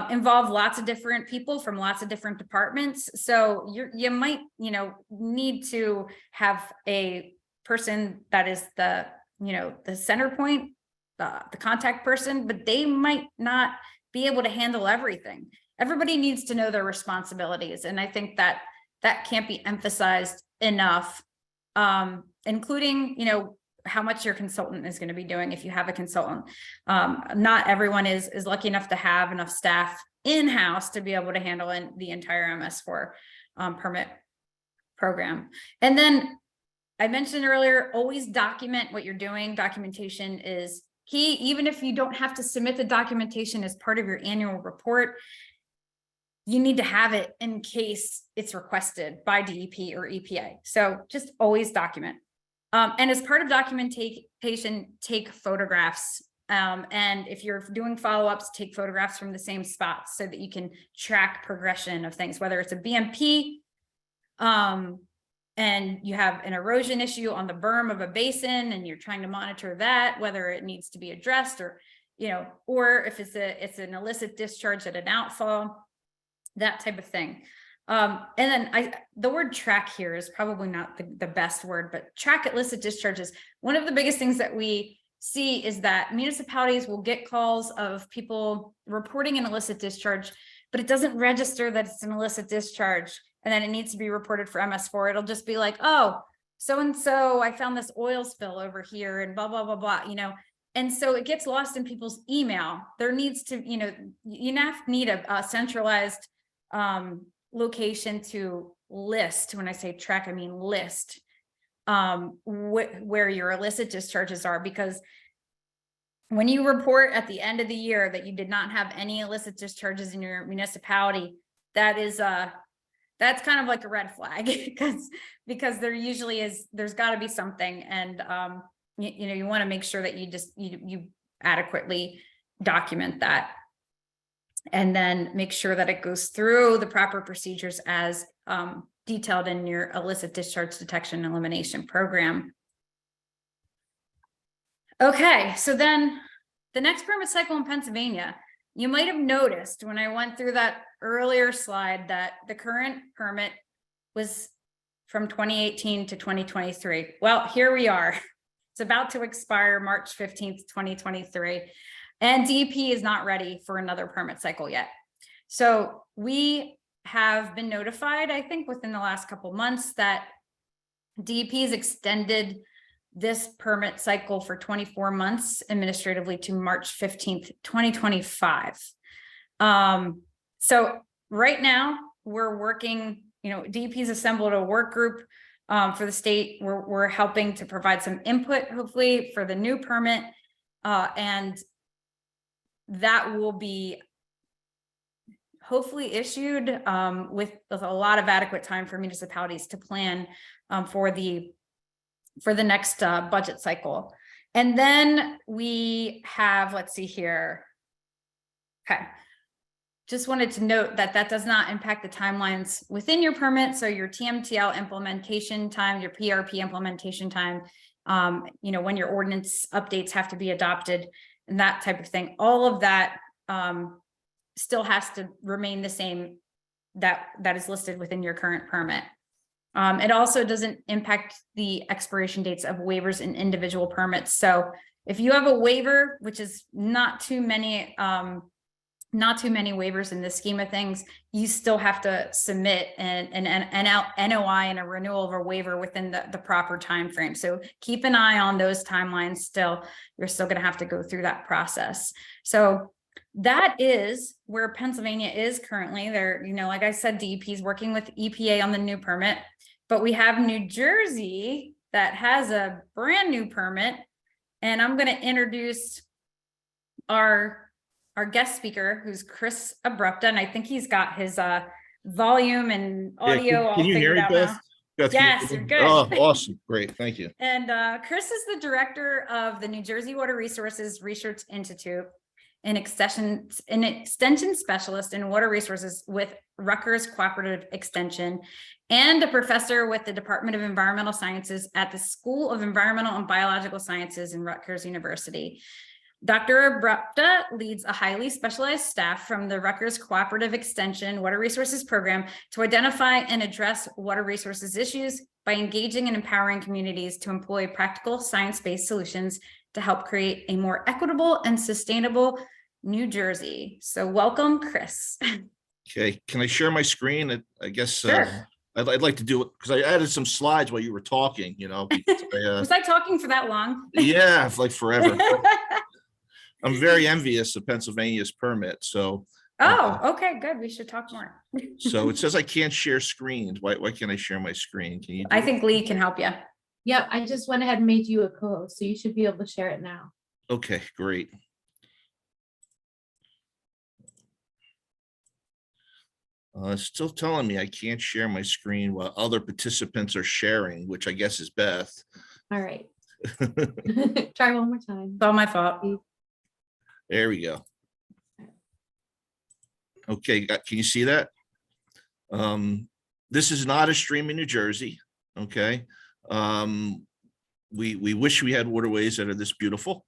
involve lots of different people from lots of different departments. So you might, need to have a person that is the center point, the contact person, but they might not be able to handle everything. Everybody needs to know their responsibilities. And I think that can't be emphasized enough, including, how much your consultant is going to be doing if you have a consultant. Not everyone is lucky enough to have enough staff in-house to be able to handle the entire MS4 permit program. And then I mentioned earlier, always document what you're doing. Documentation is key, even if you don't have to submit the documentation as part of your annual report. You need to have it in case it's requested by DEP or EPA. So just always document. And as part of documentation, take photographs. And if you're doing follow-ups, take photographs from the same spots so that you can track progression of things, whether it's a BMP, and you have an erosion issue on the berm of a basin and you're trying to monitor that, whether it needs to be addressed or, or if it's an illicit discharge at an outfall, that type of thing. And then the word track here is probably not the best word, but track illicit discharges. One of the biggest things that we see is that municipalities will get calls of people reporting an illicit discharge, but it doesn't register that it's an illicit discharge. And then it needs to be reported for MS4. It'll just be like, oh, so-and-so, I found this oil spill over here and blah, blah, blah, blah, And so it gets lost in people's email. There needs to, you need a centralized location to list. When I say track, I mean list where your illicit discharges are, because when you report at the end of the year that you did not have any illicit discharges in your municipality, that's kind of like a red flag because there's got to be something, and you want to make sure that you adequately document that, and then make sure that it goes through the proper procedures as detailed in your illicit discharge detection and elimination program. Okay, so then the next permit cycle in Pennsylvania, you might have noticed when I went through that earlier slide that the current permit was from 2018 to 2023. Well, here we are. It's about to expire March 15th, 2023. And DEP is not ready for another permit cycle yet. So we have been notified, I think within the last couple of months, that DEP has extended this permit cycle for 24 months administratively to March 15th, 2025. So right now we're working, DEP's assembled a work group for the state. We're helping to provide some input, hopefully, for the new permit. And that will be hopefully issued with a lot of adequate time for municipalities to plan for the next budget cycle. And then we have, let's see here. Okay. Just wanted to note that does not impact the timelines within your permit. So your TMDL implementation time, your PRP implementation time, when your ordinance updates have to be adopted and that type of thing, all of that still has to remain the same that is listed within your current permit. It also doesn't impact the expiration dates of waivers in individual permits. So if you have a waiver, which is not too many waivers in the scheme of things, you still have to submit an NOI and a renewal of a waiver within the proper time frame. So keep an eye on those timelines. Still, you're still going to have to go through that process. So that is where Pennsylvania is currently. There, like I said, DEP is working with EPA on the new permit, but we have New Jersey that has a brand new permit, and I'm going to introduce our guest speaker, who's Chris Abrupta, and I think he's got his volume and audio all figured out now. Beth, yes, you're good. Oh, awesome. Great. Thank you. And Chris is the director of the New Jersey Water Resources Research Institute, an extension specialist in water resources with Rutgers Cooperative Extension, and a professor with the Department of Environmental Sciences at the School of Environmental and Biological Sciences in Rutgers University. Dr. Abrupta leads a highly specialized staff from the Rutgers Cooperative Extension Water Resources Program to identify and address water resources issues by engaging and empowering communities to employ practical science-based solutions to help create a more equitable and sustainable New Jersey. So welcome, Chris. Okay, can I share my screen? I guess Sure. I'd like to do it because I added some slides while you were talking, Was I talking for that long? Yeah, like forever. I'm very envious of Pennsylvania's permit. So. Okay, good. We should talk more. So it says I can't share screens. Why can't I share my screen? Can you? I think Lee can help you. Yep, I just went ahead and made you a co-host, so you should be able to share it now. Okay, great. It's still telling me I can't share my screen while other participants are sharing, which I guess is Beth. All right. Try one more time. It's all my fault. There we go. Okay, can you see that? This is not a stream in New Jersey. Okay. We wish we had waterways that are this beautiful.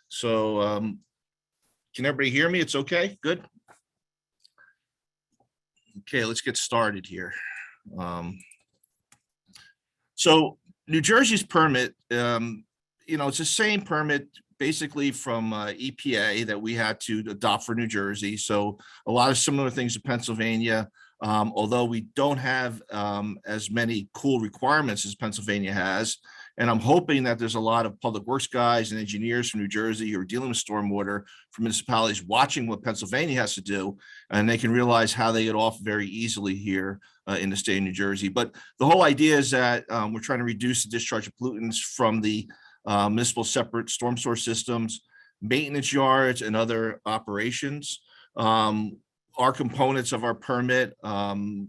So can everybody hear me? It's okay. Good. Okay, let's get started here. So New Jersey's permit, it's the same permit basically from EPA that we had to adopt for New Jersey. So a lot of similar things to Pennsylvania, although we don't have as many cool requirements as Pennsylvania has. And I'm hoping that there's a lot of public works guys and engineers from New Jersey who are dealing with stormwater from municipalities watching what Pennsylvania has to do, and they can realize how they get off very easily here in the state of New Jersey. But the whole idea is that we're trying to reduce the discharge of pollutants from the municipal separate storm source systems, maintenance yards, and other operations. Our components of our permit,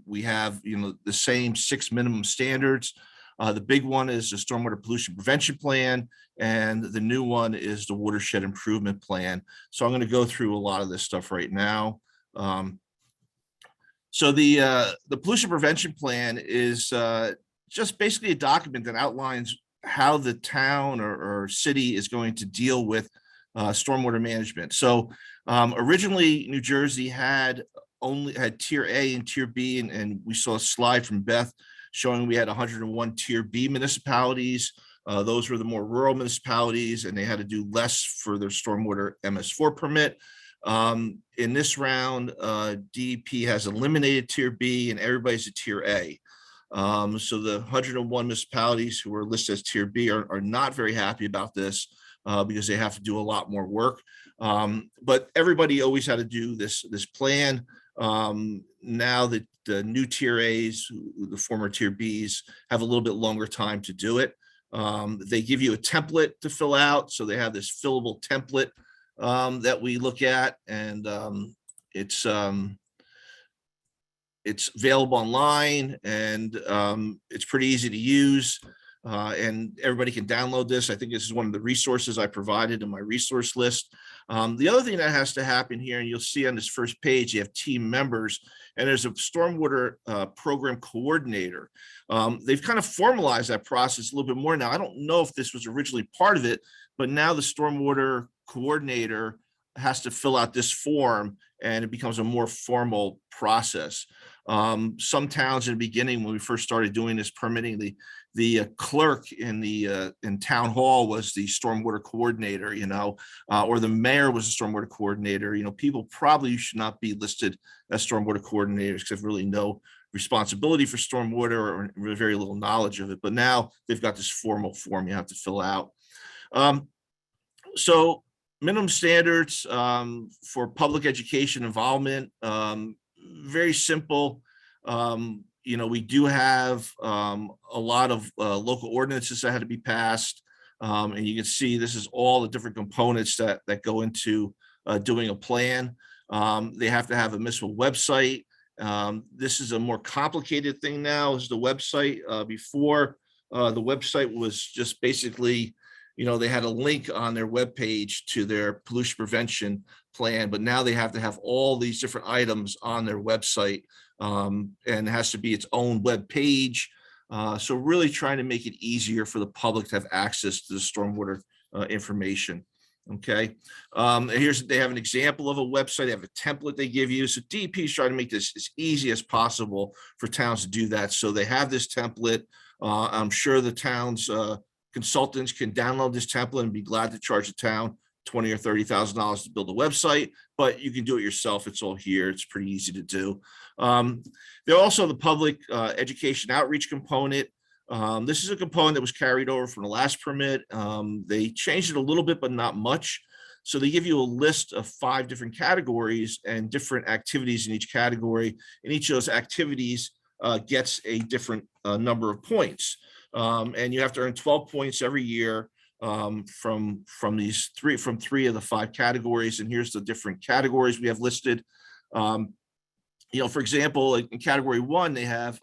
we have the same 6 minimum standards. The big one is the stormwater pollution prevention plan, and the new one is the watershed improvement plan. So I'm going to go through a lot of this stuff right now. So the pollution prevention plan is just basically a document that outlines how the town or city is going to deal with stormwater management. So originally, New Jersey had tier A and tier B, and we saw a slide from Beth showing we had 101 tier B municipalities. Those were the more rural municipalities, and they had to do less for their stormwater MS4 permit. In this round, DEP has eliminated tier B and everybody's a tier A. So the 101 municipalities who are listed as tier B are not very happy about this because they have to do a lot more work. But everybody always had to do this plan. Now that the new tier A's, the former tier B's, have a little bit longer time to do it. They give you a template to fill out. So they have this fillable template that we look at, and it's available online, and it's pretty easy to use, and everybody can download this. I think this is one of the resources I provided in my resource list. The other thing that has to happen here, and you'll see on this first page, you have team members, and there's a stormwater program coordinator. They've kind of formalized that process a little bit more now. I don't know if this was originally part of it, but now the stormwater coordinator has to fill out this form, and it becomes a more formal process. Some towns in the beginning, when we first started doing this permitting, the clerk in town hall was the stormwater coordinator, or the mayor was the stormwater coordinator. People probably should not be listed as stormwater coordinators because they have really no responsibility for stormwater or very little knowledge of it. But now they've got this formal form you have to fill out. So minimum standards for public education involvement, very simple. We do have a lot of local ordinances that had to be passed. And you can see this is all the different components that go into doing a plan. They have to have a municipal website. This is a more complicated thing now, is the website. Before, the website was just basically, they had a link on their webpage to their pollution prevention plan, but now they have to have all these different items on their website, and it has to be its own web page. So really trying to make it easier for the public to have access to the stormwater information. Okay. They have an example of a website. They have a template they give you. So DEP is trying to make this as easy as possible for towns to do that. So they have this template. I'm sure the town's consultants can download this template and be glad to charge the town $20,000 or $30,000 to build a website, but you can do it yourself. It's all here. It's pretty easy to do. They're also the public education outreach component. This is a component that was carried over from the last permit. They changed it a little bit, but not much. So they give you a list of 5 different categories and different activities in each category, and each of those activities gets a different number of points. And you have to earn 12 points every year from three of the 5 categories. And here's the different categories we have listed. For example, in category 1, they have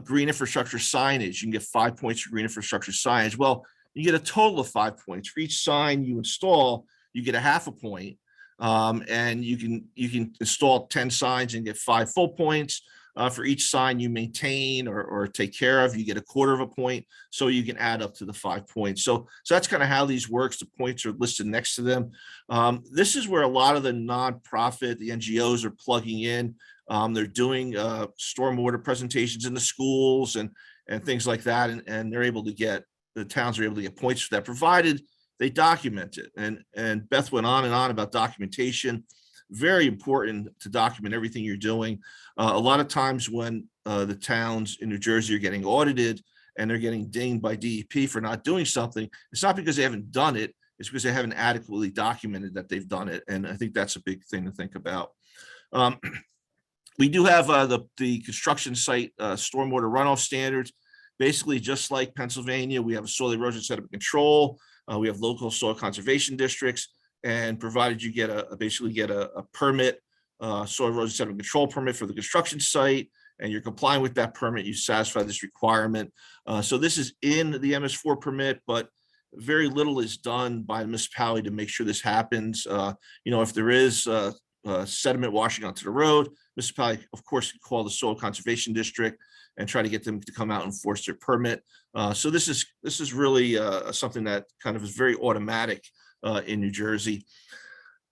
green infrastructure signage. You can get 5 points for green infrastructure signage. Well, you get a total of 5 points for each sign you install. You get a half a point, and you can install 10 signs and get 5 full points. For each sign you maintain or take care of, you get a quarter of a point. So you can add up to the 5 points. So that's kind of how these works. The points are listed next to them. This is where a lot of the nonprofit, the NGOs, are plugging in. They're doing stormwater presentations in the schools and things like that, and they're able to get, the towns are able to get points for that, provided they document it. And Beth went on and on about documentation. Very important to document everything you're doing. A lot of times when the towns in New Jersey are getting audited and they're getting dinged by DEP for not doing something, it's not because they haven't done it, it's because they haven't adequately documented that they've done it. And I think that's a big thing to think about. We do have the construction site stormwater runoff standards. Basically, just like Pennsylvania, we have a soil erosion sediment control. We have local soil conservation districts, and provided you get basically get a permit, soil erosion sediment control permit for the construction site, and you're complying with that permit, you satisfy this requirement. So this is in the MS4 permit, but very little is done by the municipality to make sure this happens. If there is sediment washing onto the road, municipality, of course, can call the soil conservation district and try to get them to come out and enforce their permit. So this is really something that kind of is very automatic in New Jersey.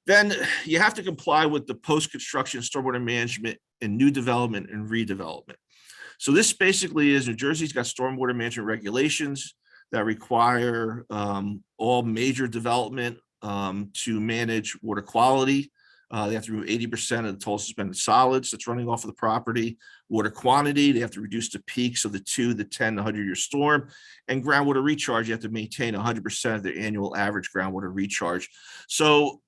Then you have to comply with the post-construction stormwater management in new development and redevelopment. So this basically is, New Jersey's got stormwater management regulations that require all major development to manage water quality. They have to remove 80% of the total suspended solids that's running off of the property. Water quantity, they have to reduce the peaks of the 2, the 10, the 100-year storm. And groundwater recharge, you have to maintain 100% of the annual average groundwater recharge. So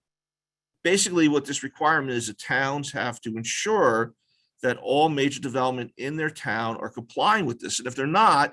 basically what this requirement is, the towns have to ensure that all major development in their town are complying with this. And if they're not,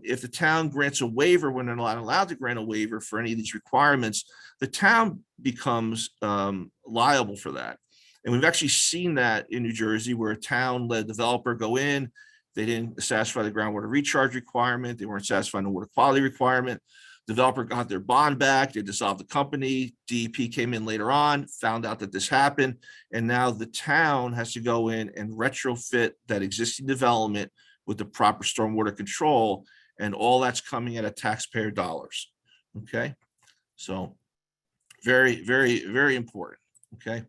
if the town grants a waiver when they're not allowed to grant a waiver for any of these requirements, the town becomes liable for that. And we've actually seen that in New Jersey, where a town-led developer go in, they didn't satisfy the groundwater recharge requirement, they weren't satisfying the water quality requirement. Developer got their bond back, they dissolved the company, DEP came in later on, found out that this happened, and now the town has to go in and retrofit that existing development with the proper stormwater control, and all that's coming out of taxpayer dollars. Okay, so very, very, very important. Okay,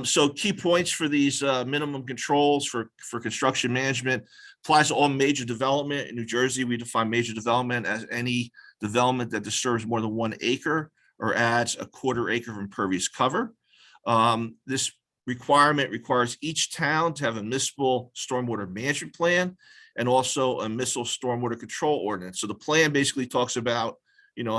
so key points for these minimum controls for construction management applies to all major development. In New Jersey, we define major development as any development that disturbs more than 1 acre or adds a 1/4 acre of impervious cover. This requirement requires each town to have a municipal stormwater management plan and also a municipal stormwater control ordinance. So the plan basically talks about,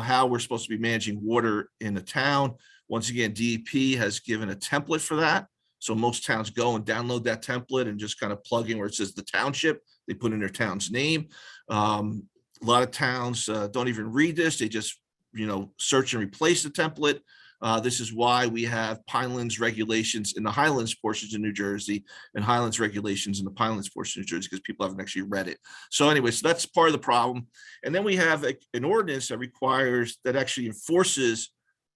how we're supposed to be managing water in the town. Once again, DEP has given a template for that. So most towns go and download that template and just kind of plug in where it says the township. They put in their town's name. A lot of towns don't even read this. They just, search and replace the template. This is why we have Pinelands regulations in the Highlands portions of New Jersey and Highlands regulations in the Pinelands portion of New Jersey, because people haven't actually read it. So anyway, so that's part of the problem. And then we have an ordinance that actually enforces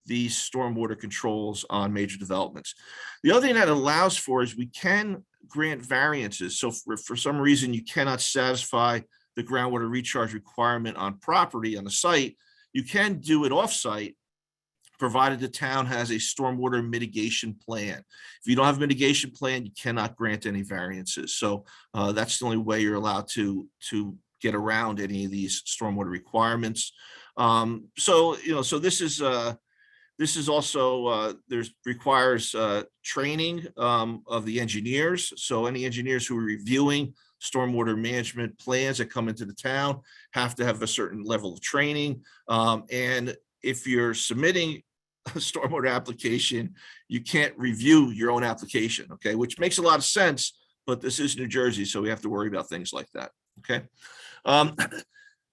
these stormwater controls on major developments. The other thing that allows for is we can grant variances. So for some reason you cannot satisfy the groundwater recharge requirement on property on the site, you can do it off-site, provided the town has a stormwater mitigation plan. If you don't have a mitigation plan, you cannot grant any variances. So that's the only way you're allowed to get around any of these stormwater requirements. So this is also requires training of the engineers. So any engineers who are reviewing stormwater management plans that come into the town have to have a certain level of training. And if you're submitting a stormwater application, you can't review your own application, okay, which makes a lot of sense, but this is New Jersey, so we have to worry about things like that. Okay. Um,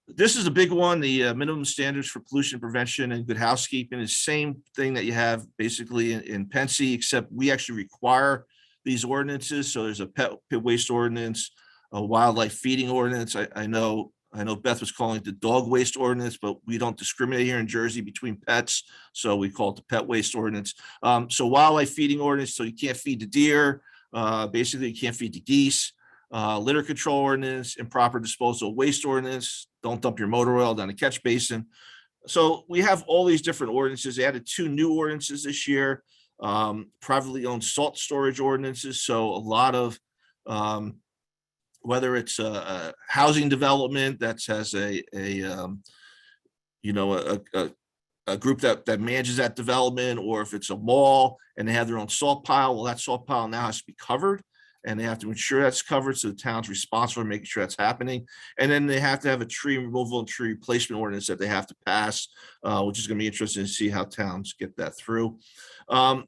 This is a big one, the minimum standards for pollution prevention and good housekeeping is the same thing that you have basically in Pensy, except we actually require these ordinances. So there's a pit waste ordinance, a wildlife feeding ordinance. I know Beth was calling it the dog waste ordinance, but we don't discriminate here in Jersey between pets. So we call it the pet waste ordinance. So wildlife feeding ordinance, so you can't feed the deer. Basically you can't feed the geese. Litter control ordinance, improper disposal of waste ordinance, don't dump your motor oil down a catch basin. So we have all these different ordinances. They added 2 new ordinances this year, privately owned salt storage ordinances. So a lot of, whether it's a housing development that has a group that manages that development, or if it's a mall and they have their own salt pile, well, that salt pile now has to be covered. And they have to ensure that's covered, so the town's responsible for making sure that's happening. And then they have to have a tree removal and tree replacement ordinance that they have to pass, which is going to be interesting to see how towns get that through.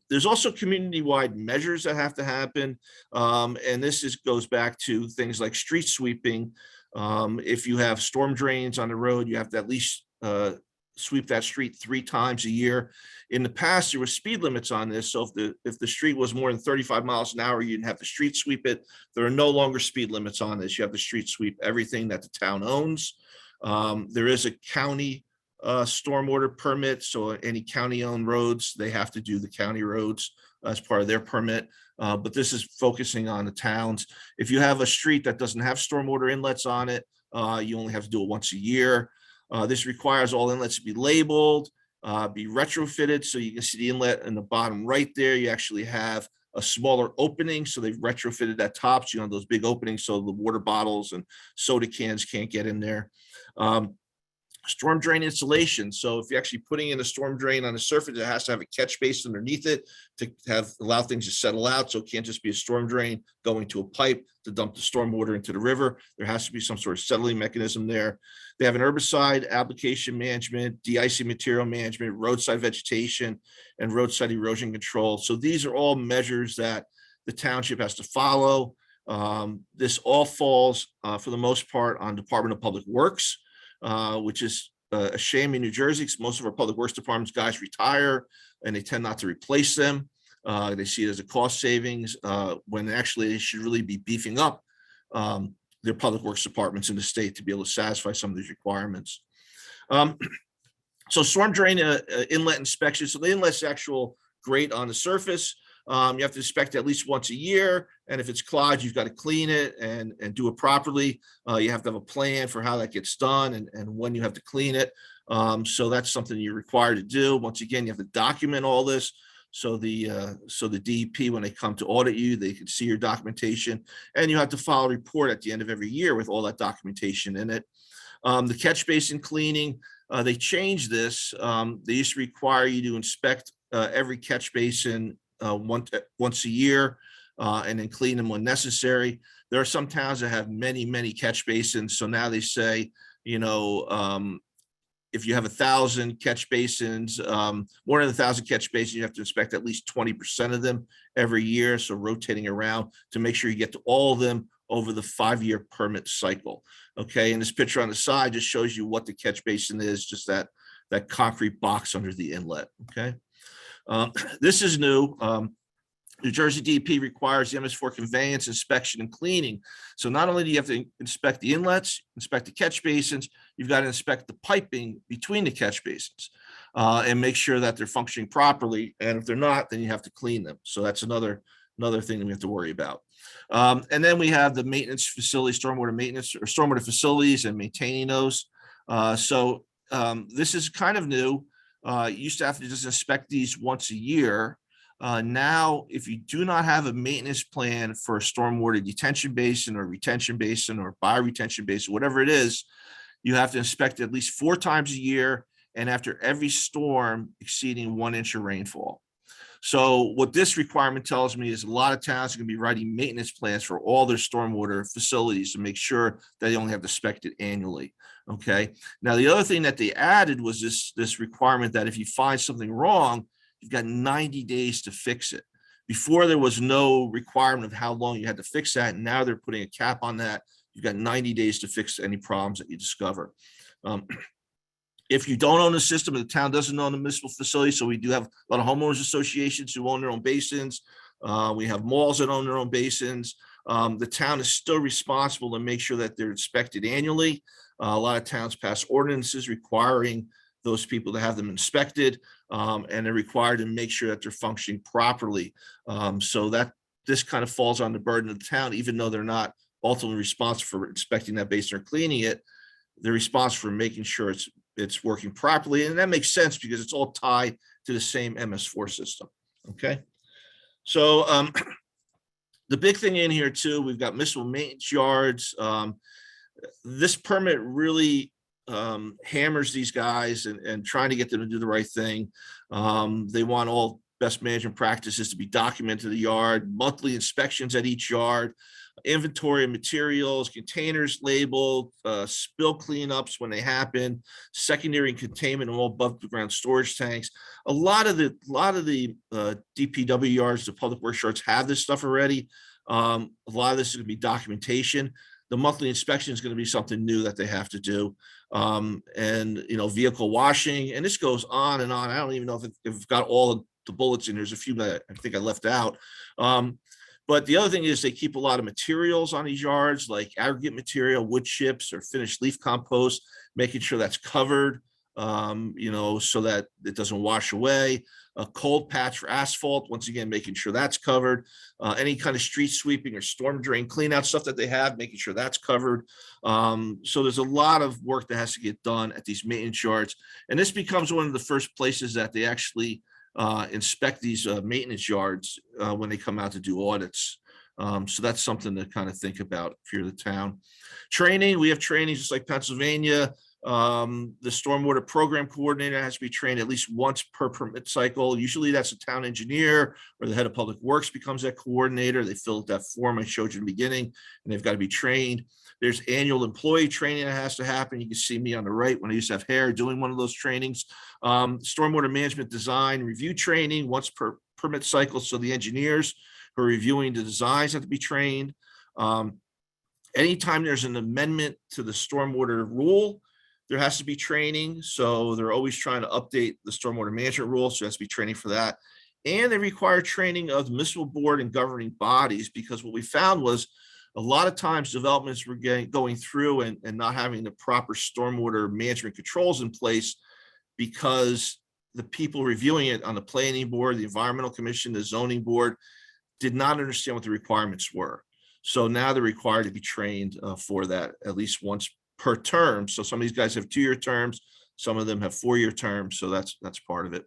There's also community-wide measures that have to happen, and this goes back to things like street sweeping. If you have storm drains on the road, you have to at least sweep that street 3 times a year. In the past, there were speed limits on this. So if the street was more than 35 miles an hour, you didn't have to street sweep it. There are no longer speed limits on this. You have to street sweep everything that the town owns. There is a county stormwater permit. So any county-owned roads, they have to do the county roads as part of their permit. But this is focusing on the towns. If you have a street that doesn't have stormwater inlets on it, you only have to do it once a year. This requires all inlets to be labeled, be retrofitted. So you can see the inlet in the bottom right there. You actually have a smaller opening. So they've retrofitted that top. So you know those big openings so the water bottles and soda cans can't get in there. Storm drain insulation. So if you're actually putting in a storm drain on the surface, it has to have a catch basin underneath it to allow things to settle out. So it can't just be a storm drain going to a pipe to dump the storm water into the river. There has to be some sort of settling mechanism there. They have an herbicide application management, de-icing material management, roadside vegetation, and roadside erosion control. So these are all measures that the township has to follow. This all falls for the most part on Department of Public Works. Which is a shame in New Jersey because most of our public works departments guys retire and they tend not to replace them. They see it as a cost savings when actually they should really be beefing up their public works departments in the state to be able to satisfy some of these requirements. So storm drain inlet inspection. So the inlet's actual grate on the surface. You have to inspect it at least once a year. And if it's clogged, you've got to clean it and do it properly. You have to have a plan for how that gets done and when you have to clean it. So that's something you're required to do. Once again, you have to document all this. So the DEP, when they come to audit you, they can see your documentation, and you have to file a report at the end of every year with all that documentation in it. The catch basin cleaning, they changed this. They used to require you to inspect every catch basin once a year and then clean them when necessary. There are some towns that have many catch basins. So now they say, if you have 1,000 catch basins, more than 1,000 catch basins, you have to inspect at least 20% of them every year. So rotating around to make sure you get to all of them over the 5-year permit cycle. Okay, and this picture on the side just shows you what the catch basin is, just that concrete box under the inlet. Okay. This is new. New Jersey DEP requires the MS4 conveyance, inspection, and cleaning. So not only do you have to inspect the inlets, inspect the catch basins, you've got to inspect the piping between the catch basins and make sure that they're functioning properly. And if they're not, then you have to clean them. So that's another thing that we have to worry about. And then we have the maintenance facilities, stormwater maintenance or stormwater facilities and maintaining those. This is kind of new. You used to have to just inspect these once a year. Now, if you do not have a maintenance plan for a stormwater detention basin or retention basin or bioretention basin, whatever it is, you have to inspect it at least 4 times a year and after every storm exceeding 1 inch of rainfall. So what this requirement tells me is a lot of towns are going to be writing maintenance plans for all their stormwater facilities to make sure that they only have to inspect it annually. Okay. Now, the other thing that they added was this requirement that if you find something wrong, you've got 90 days to fix it. Before, there was no requirement of how long you had to fix that. And now they're putting a cap on that you've got 90 days to fix any problems that you discover. If you don't own the system, the town doesn't own the municipal facility, so we do have a lot of homeowners associations who own their own basins. We have malls that own their own basins. The town is still responsible to make sure that they're inspected annually. A lot of towns pass ordinances requiring those people to have them inspected, and they're required to make sure that they're functioning properly. So that this kind of falls on the burden of the town, even though they're not ultimately responsible for inspecting that basin or cleaning it. They're responsible for making sure it's working properly, and that makes sense because it's all tied to the same MS4 system. Okay, so the big thing in here too, we've got municipal maintenance yards. This permit really hammers these guys and trying to get them to do the right thing. They want all best management practices to be documented in the yard, monthly inspections at each yard, inventory of materials, containers labeled, spill cleanups when they happen, secondary containment of all above the ground storage tanks. A lot of the DPW yards, the public works yards, have this stuff already. A lot of this is going to be documentation. The monthly inspection is going to be something new that they have to do. And vehicle washing, and this goes on and on. I don't even know if it's got all the bullets in. There's a few that I think I left out. But the other thing is they keep a lot of materials on these yards, like aggregate material, wood chips, or finished leaf compost, making sure that's covered, so that it doesn't wash away. A cold patch for asphalt, once again, making sure that's covered. Any kind of street sweeping or storm drain clean out stuff that they have, making sure that's covered. So there's a lot of work that has to get done at these maintenance yards. And this becomes one of the first places that they actually inspect these maintenance yards when they come out to do audits. So that's something to kind of think about if you're the town. Training, we have training just like Pennsylvania. The stormwater program coordinator has to be trained at least once per permit cycle. Usually that's a town engineer or the head of public works becomes that coordinator. They fill out that form I showed you in the beginning, and they've got to be trained. There's annual employee training that has to happen. You can see me on the right when I used to have hair doing one of those trainings. Stormwater management design review training once per permit cycle. So the engineers who are reviewing the designs have to be trained. Anytime there's an amendment to the stormwater rule, there has to be training. So they're always trying to update the stormwater management rules. So there has to be training for that. And they require training of the municipal board and governing bodies, because what we found was a lot of times developments were going through and not having the proper stormwater management controls in place because the people reviewing it on the planning board, the environmental commission, the zoning board did not understand what the requirements were. So now they're required to be trained for that at least once per term. So some of these guys have 2-year terms, some of them have 4-year terms. So that's part of it.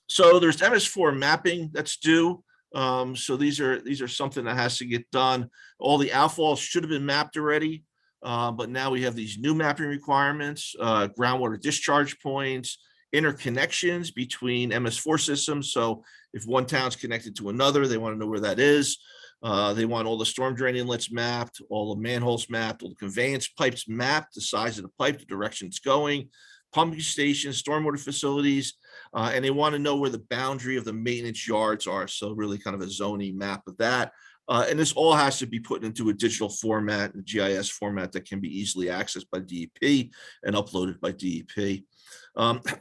So there's MS4 mapping that's due. So these are something that has to get done. All the outfalls should have been mapped already, but now we have these new mapping requirements, groundwater discharge points, interconnections between MS4 systems. So if one town's connected to another, they want to know where that is. They want all the storm drain inlets mapped, all the manholes mapped, all the conveyance pipes mapped, the size of the pipe, the direction it's going, pumping stations, stormwater facilities, and they want to know where the boundary of the maintenance yards are. So really kind of a zoning map of that. And this all has to be put into a digital format, a GIS format that can be easily accessed by DEP and uploaded by DEP.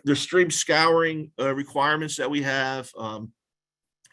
There's stream scouring requirements that we have.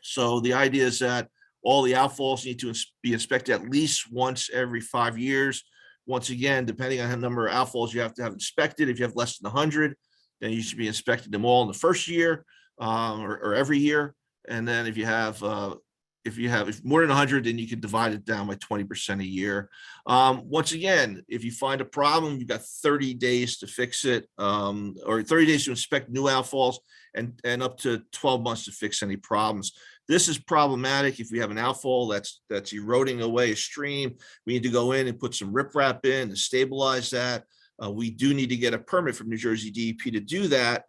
So the idea is that all the outfalls need to be inspected at least once every 5 years. Once again, depending on the number of outfalls you have to have inspected, if you have less than 100, then you should be inspecting them all in the first year or every year. And then if you have more than 100, then you can divide it down by 20% a year. Once again, if you find a problem, you've got 30 days to fix it, or 30 days to inspect new outfalls, and up to 12 months to fix any problems. This is problematic if we have an outfall that's eroding away a stream. We need to go in and put some riprap in to stabilize that. We do need to get a permit from New Jersey DEP to do that.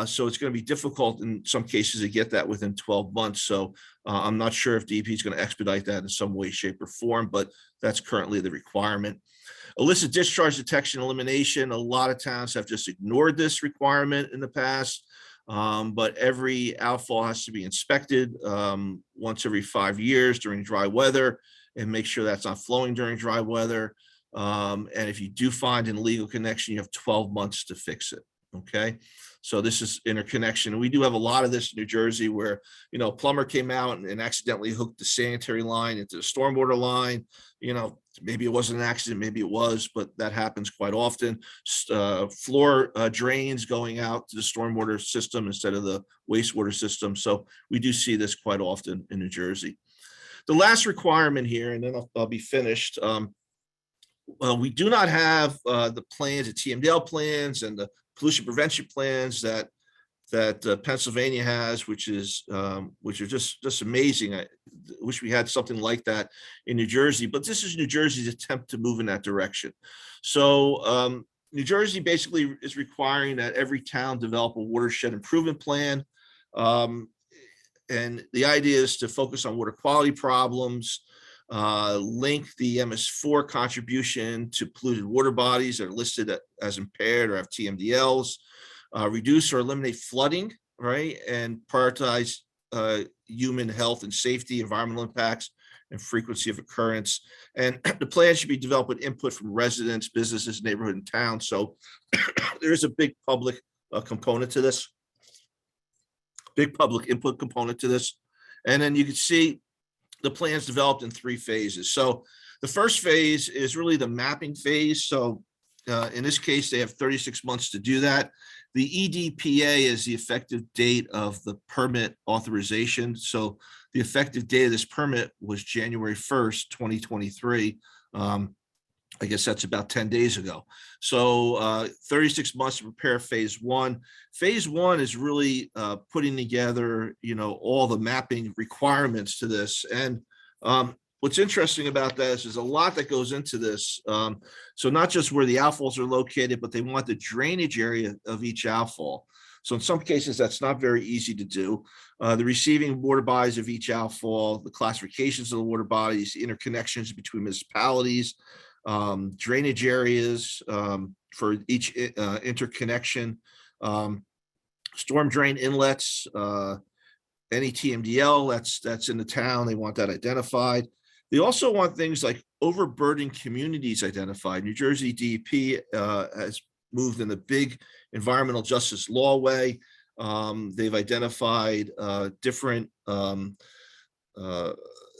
So it's going to be difficult in some cases to get that within 12 months. So I'm not sure if DEP is going to expedite that in some way, shape, or form, but that's currently the requirement. Illicit discharge detection elimination. A lot of towns have just ignored this requirement in the past. But every outfall has to be inspected once every 5 years during dry weather. and make sure that's not flowing during dry weather. And if you do find an illegal connection, you have 12 months to fix it. Okay. So this is interconnection. And we do have a lot of this in New Jersey where, you know, a plumber came out and accidentally hooked the sanitary line into the stormwater line. You know, maybe it wasn't an accident, maybe it was, but that happens quite often. Floor drains going out to the stormwater system instead of the wastewater system. So we do see this quite often in New Jersey. The last requirement here, and then I'll be finished. We do not have the plans, the TMDL plans and the pollution prevention plans that Pennsylvania has, which are just amazing. I wish we had something like that in New Jersey, but this is New Jersey's attempt to move in that direction. So New Jersey basically is requiring that every town develop a watershed improvement plan. And the idea is to focus on water quality problems, link the MS4 contribution to polluted water bodies that are listed as impaired or have TMDLs, reduce or eliminate flooding, right? And prioritize human health and safety, environmental impacts, and frequency of occurrence. And the plan should be developed with input from residents, businesses, neighborhood, and town. So there is a big public component to this, big public input component to this. And then you can see the plan's developed in 3 phases. So the first phase is really the mapping phase. So in this case, they have 36 months to do that. The EDPA is the effective date of the permit authorization. So the effective date of this permit was January 1st, 2023. I guess that's about 10 days ago. So 36 months to prepare phase 1. Phase 1 is really putting together, you know, all the mapping requirements to this. And what's interesting about that is there's a lot that goes into this. So not just where the outfalls are located, but they want the drainage area of each outfall. So in some cases, that's not very easy to do. The receiving water bodies of each outfall, the classifications of the water bodies, the interconnections between municipalities, drainage areas for each interconnection, storm drain inlets, any TMDL that's in the town, they want that identified. They also want things like overburdened communities identified. New Jersey DEP has moved in the big environmental justice law way. They've identified different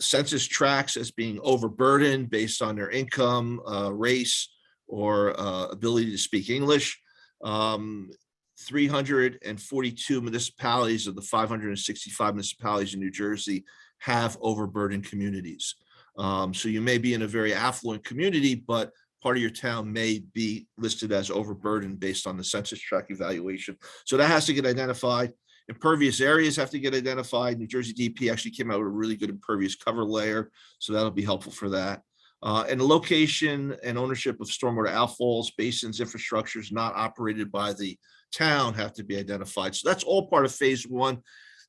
census tracts as being overburdened based on their income, race, or ability to speak English. 342 municipalities of the 565 municipalities in New Jersey have overburdened communities. So you may be in a very affluent community, but part of your town may be listed as overburdened based on the census tract evaluation. So that has to get identified. Impervious areas have to get identified. New Jersey DEP actually came out with a really good impervious cover layer, so that'll be helpful for that. And the location and ownership of stormwater outfalls, basins, infrastructures not operated by the town have to be identified. So that's all part of phase 1.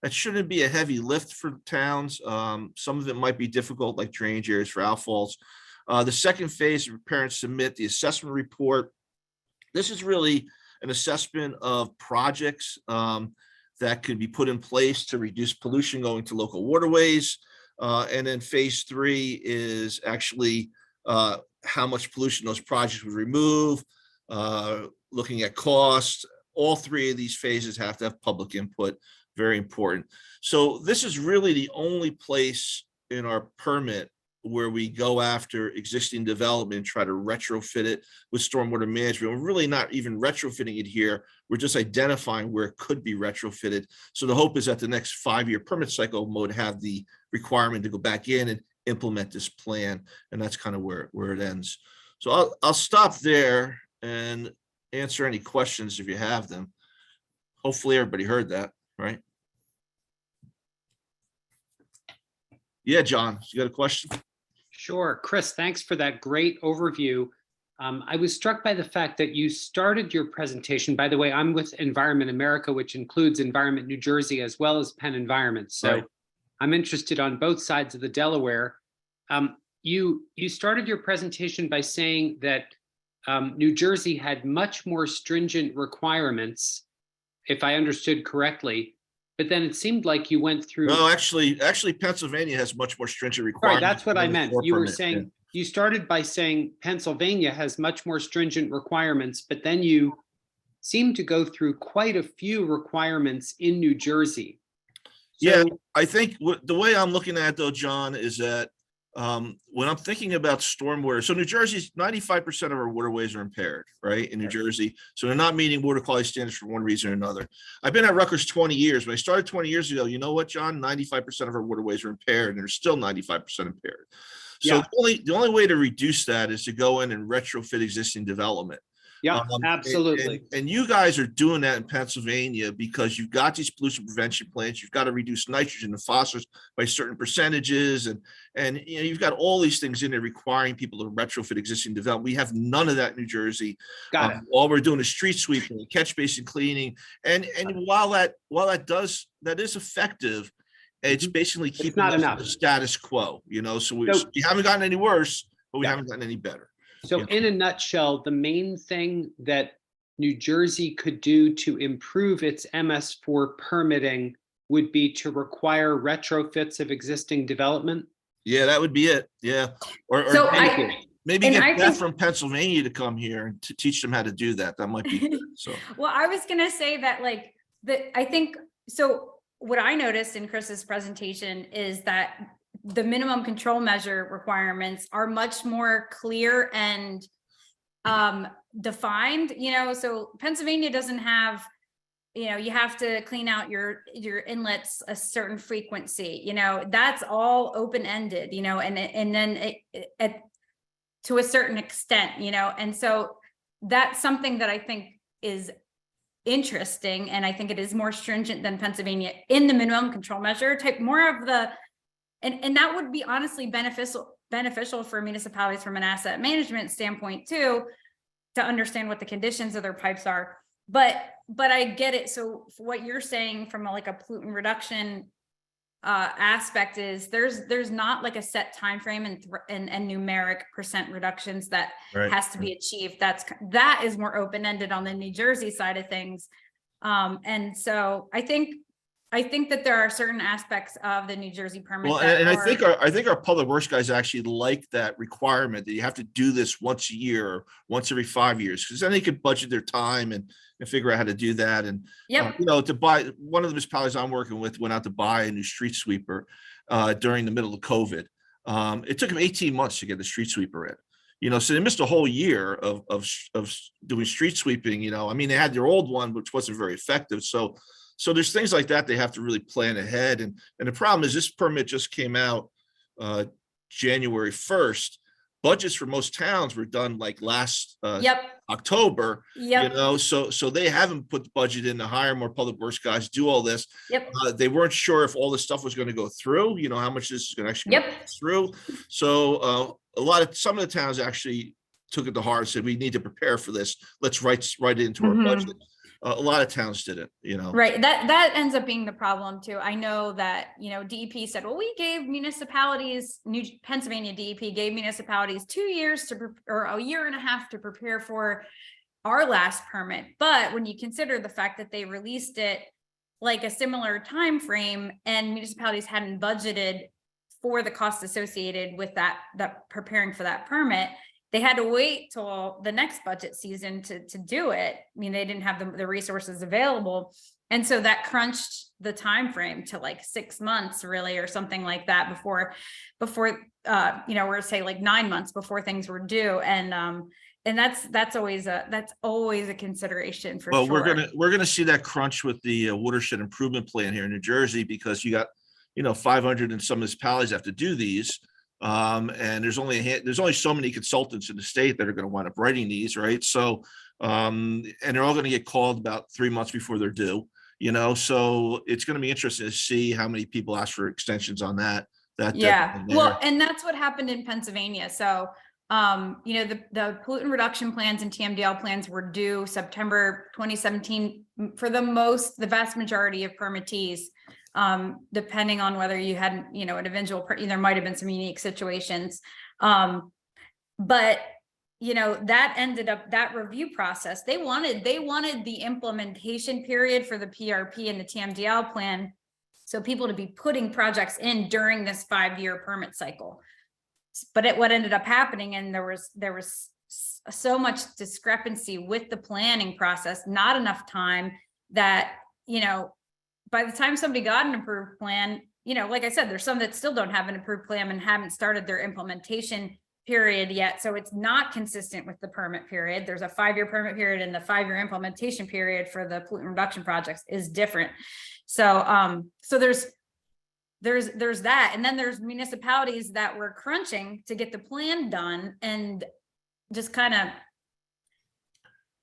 That shouldn't be a heavy lift for towns. Some of it might be difficult, like drainage areas for outfalls. The second phase, prepare and submit the assessment report. This is really an assessment of projects that could be put in place to reduce pollution going to local waterways. And then phase 3 is actually how much pollution those projects would remove, looking at costs. All 3 of these phases have to have public input, very important. So this is really the only place in our permit where we go after existing development and try to retrofit it with stormwater management. We're really not even retrofitting it here. We're just identifying where it could be retrofitted. So the hope is that the next 5-year permit cycle would have the requirement to go back in and implement this plan. And that's kind of where it ends. So I'll stop there and answer any questions if you have them. Hopefully everybody heard that, right? Yeah, John, you got a question? Sure. Chris, thanks for that great overview. I was struck by the fact that you started your presentation. By the way, I'm with Environment America, which includes Environment New Jersey as well as Penn Environment. So Right. I'm interested on both sides of the Delaware. You started your presentation by saying that New Jersey had much more stringent requirements, if I understood correctly, but then it seemed like you went through. No, actually, Pennsylvania has much more stringent Sorry, requirements. that's what I meant. MS4 You were permit, saying, yeah. you started by saying Pennsylvania has much more stringent requirements, but then you seem to go through quite a few requirements in New Jersey. Yeah, So, I think the way I'm looking at it though, John, is that when I'm thinking about stormwater, so New Jersey's 95% of our waterways are impaired, right? In New Jersey. So they're not meeting water quality standards for one reason or another. I've been at Rutgers 20 years. When I started 20 years ago, you know what, John? 95% of our waterways are impaired, and they're still 95% impaired. So Yeah. the only way to reduce that is to go in and retrofit existing development. yeah, And- absolutely. And you guys are doing that in Pennsylvania because you've got these pollution prevention plans. You've got to reduce nitrogen and phosphorus by certain percentages. And you know, you've got all these things in there requiring people to retrofit existing development. We have none of that in New Jersey. Got it. All we're doing is street sweeping, catch basin cleaning. And while that is effective, it's basically keeping not us enough. the status quo, you know, so we So- haven't gotten any worse, but we Yeah. haven't gotten any better. So Yeah. in a nutshell, the main thing that New Jersey could do to improve its MS4 permitting would be to require retrofits of existing development. Yeah, that would be it. Yeah. Or So maybe and get I Beth think- from Pennsylvania to come here and to teach them how to do that. That might be good. So, Well, I was gonna say that I think, so what I noticed in Chris's presentation is that the minimum control measure requirements are much more clear and defined, you know, so Pennsylvania doesn't have, you know, you have to clean out your inlets a certain frequency, you know, that's all open-ended, you know, and then it to a certain extent, you know, and so that's something that I think is interesting, and I think it is more stringent than Pennsylvania in the minimum control measure type, more of the, and that would be honestly beneficial for municipalities from an asset management standpoint too, to understand what the conditions of their pipes are. But I get it. So what you're saying from like a pollutant reduction aspect is there's not like a set time frame and numeric percent reductions that right. has to be achieved. That is more open-ended on the New Jersey side of things. And so I think that there are certain aspects of the New Jersey permit. Well, and I think our public works guys actually like that requirement that you have to do this once a year or once every 5 years, because then they could budget their time and figure out how to do that. And Yep. you know, to buy, one of the municipalities I'm working with went out to buy a new street sweeper during the middle of COVID. It took them 18 months to get the street sweeper in. You know, so they missed a whole year of doing street sweeping. You know, I mean, they had their old one, which wasn't very effective. So there's things like that they have to really plan ahead. And the problem is this permit just came out January 1st. Budgets for most towns were done like last October. Yep. You know, so they haven't put the budget in to hire more public works guys, do all this. Yep. They weren't sure if all this stuff was going to go through, you know, how much this is going to actually go through. So some of the towns actually took it to heart and said, we need to prepare for this. Let's write it into our budget. A lot of towns didn't, you know. Right. That ends up being the problem too. I know that, you know, DEP said, well, we gave municipalities, Pennsylvania DEP gave municipalities 2 years or a year and a half to prepare for our last permit. But when you consider the fact that they released it like a similar time frame and municipalities hadn't budgeted for the costs associated with that preparing for that permit, they had to wait till the next budget season to do it. I mean, they didn't have the resources available. And so that crunched the time frame to like 6 months really, or something like that before you know, we're say like 9 months before things were due. And that's always a consideration for sure. Well, we're gonna see that crunch with the Watershed Improvement Plan here in New Jersey, because you got, you know, 500 and some municipalities have to do these. And there's only so many consultants in the state that are going to wind up writing these, right? So, and they're all going to get called about 3 months before they're due, you know, so it's going to be interesting to see how many people ask for extensions on that. Well, and that's what happened in Pennsylvania. So, you know, the pollutant reduction plans and TMDL plans were due September 2017 for the vast majority of permittees. Depending on whether you had, you know, an individual, there might've been some unique situations. But that ended up, that review process, they wanted the implementation period for the PRP and the TMDL plan. So people to be putting projects in during this 5-year permit cycle. But what ended up happening, and there was so much discrepancy with the planning process, not enough time that, by the time somebody got an approved plan, like I said, there's some that still don't have an approved plan and haven't started their implementation period yet. So it's not consistent with the permit period. There's a 5-year permit period, and the 5-year implementation period for the pollutant reduction projects is different. So, so there's that. And then there's municipalities that were crunching to get the plan done and just kind of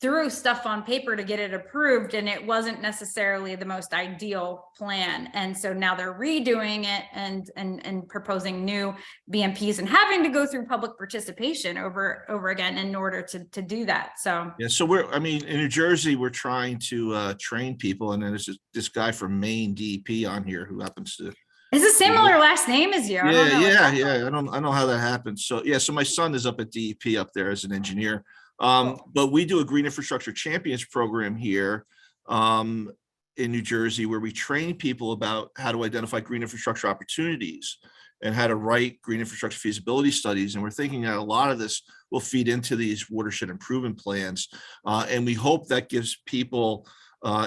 threw stuff on paper to get it approved, and it wasn't necessarily the most ideal plan. And so now they're redoing it and proposing new BMPs and having to go through public participation over again in order to do that. So Yeah, so in New Jersey, we're trying to train people, and then there's this guy from Maine DEP on here who happens to. is a similar last name as you. I don't know. Yeah. I know how that happens. So yeah, so my son is up at DEP up there as an engineer. But we do a Green Infrastructure Champions program here in New Jersey, where we train people about how to identify green infrastructure opportunities and how to write green infrastructure feasibility studies. And we're thinking that a lot of this will feed into these watershed improvement plans. And we hope that gives people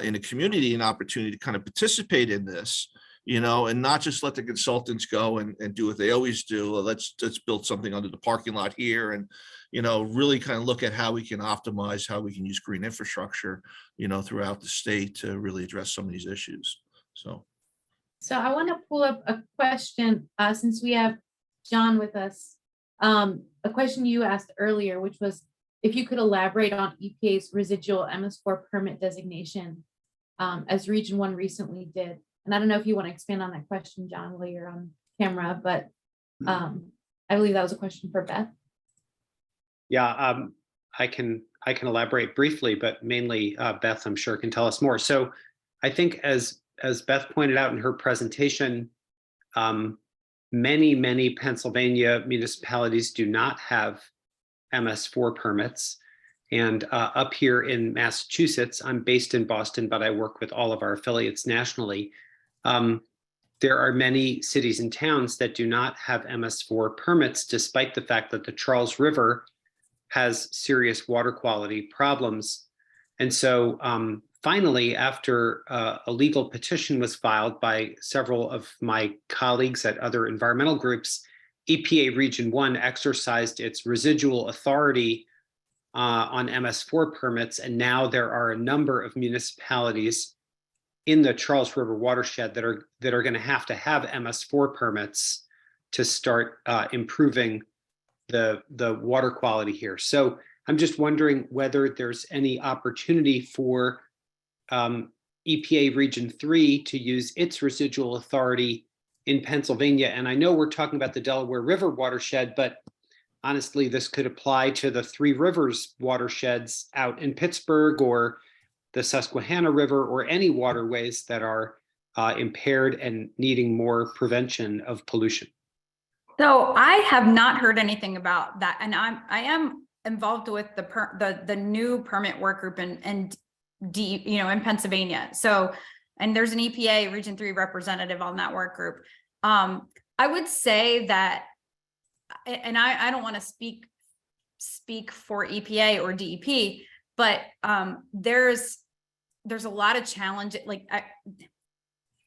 in the community an opportunity to kind of participate in this, and not just let the consultants go and do what they always do. Let's build something under the parking lot here, and really kind of look at how we can optimize how we can use green infrastructure, throughout the state to really address some of these issues. So I want to pull up a question since we have John with us. A question you asked earlier, which was if you could elaborate on EPA's residual MS4 permit designation, as Region 1 recently did. And I don't know if you want to expand on that question, John, while you're on camera, but I believe that was a question for Beth. Yeah, I can elaborate briefly, but mainly Beth, I'm sure, can tell us more. So I think as Beth pointed out in her presentation, many Pennsylvania municipalities do not have MS4 permits. And up here in Massachusetts, I'm based in Boston, but I work with all of our affiliates nationally. There are many cities and towns that do not have MS4 permits, despite the fact that the Charles River has serious water quality problems. And so finally, after a legal petition was filed by several of my colleagues at other environmental groups, EPA Region 1 exercised its residual authority on MS4 permits. And now there are a number of municipalities in the Charles River watershed that are going to have MS4 permits to start improving the water quality here. So I'm just wondering whether there's any opportunity for EPA Region 3 to use its residual authority in Pennsylvania. And I know we're talking about the Delaware River watershed, but honestly, this could apply to the Three Rivers watersheds out in Pittsburgh, or the Susquehanna River, or any waterways that are impaired and needing more prevention of pollution. So I have not heard anything about that, and I am involved with the new permit work group in Pennsylvania. So, and there's an EPA Region 3 representative on that work group. I would say that, and I don't want to speak for EPA or DEP, but there's a lot of challenge. Like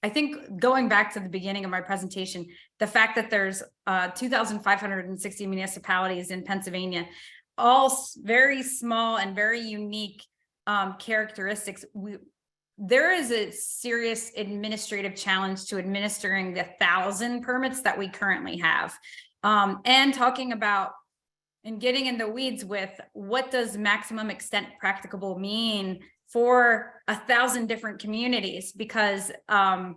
I think going back to the beginning of my presentation, the fact that there's 2,560 municipalities in Pennsylvania, all very small and very unique characteristics. There is a serious administrative challenge to administering the 1,000 permits that we currently have. And talking about and getting in the weeds with what does maximum extent practicable mean for 1,000 different communities, because they're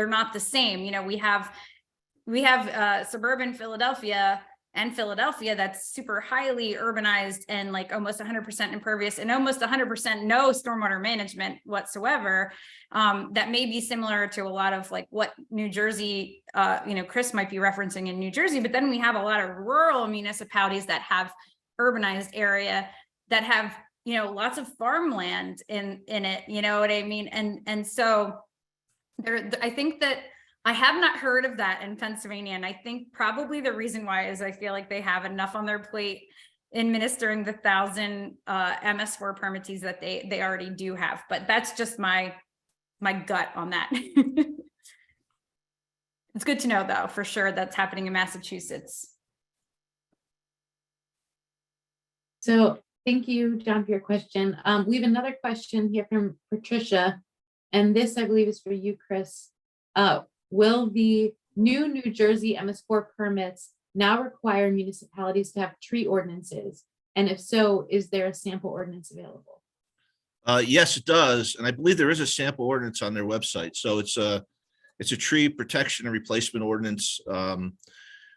not the same. We have suburban Philadelphia and Philadelphia that's super highly urbanized and like almost 100% impervious and almost 100% no stormwater management whatsoever. That may be similar to a lot of like what New Jersey, Chris might be referencing in New Jersey, but then we have a lot of rural municipalities that have urbanized area that have, lots of farmland in it, you know what I mean? And so I think that I have not heard of that in Pennsylvania. And I think probably the reason why is I feel like they have enough on their plate administering the 1,000 MS4 permittees that they already do have. But that's just my gut on that. It's good to know though, for sure, that's happening in Massachusetts. So thank you, John, for your question. We have another question here from Patricia, and this I believe is for you, Chris. Will the new New Jersey MS4 permits now require municipalities to have tree ordinances? And if so, is there a sample ordinance available? Yes, it does. And I believe there is a sample ordinance on their website. So it's a tree protection and replacement ordinance,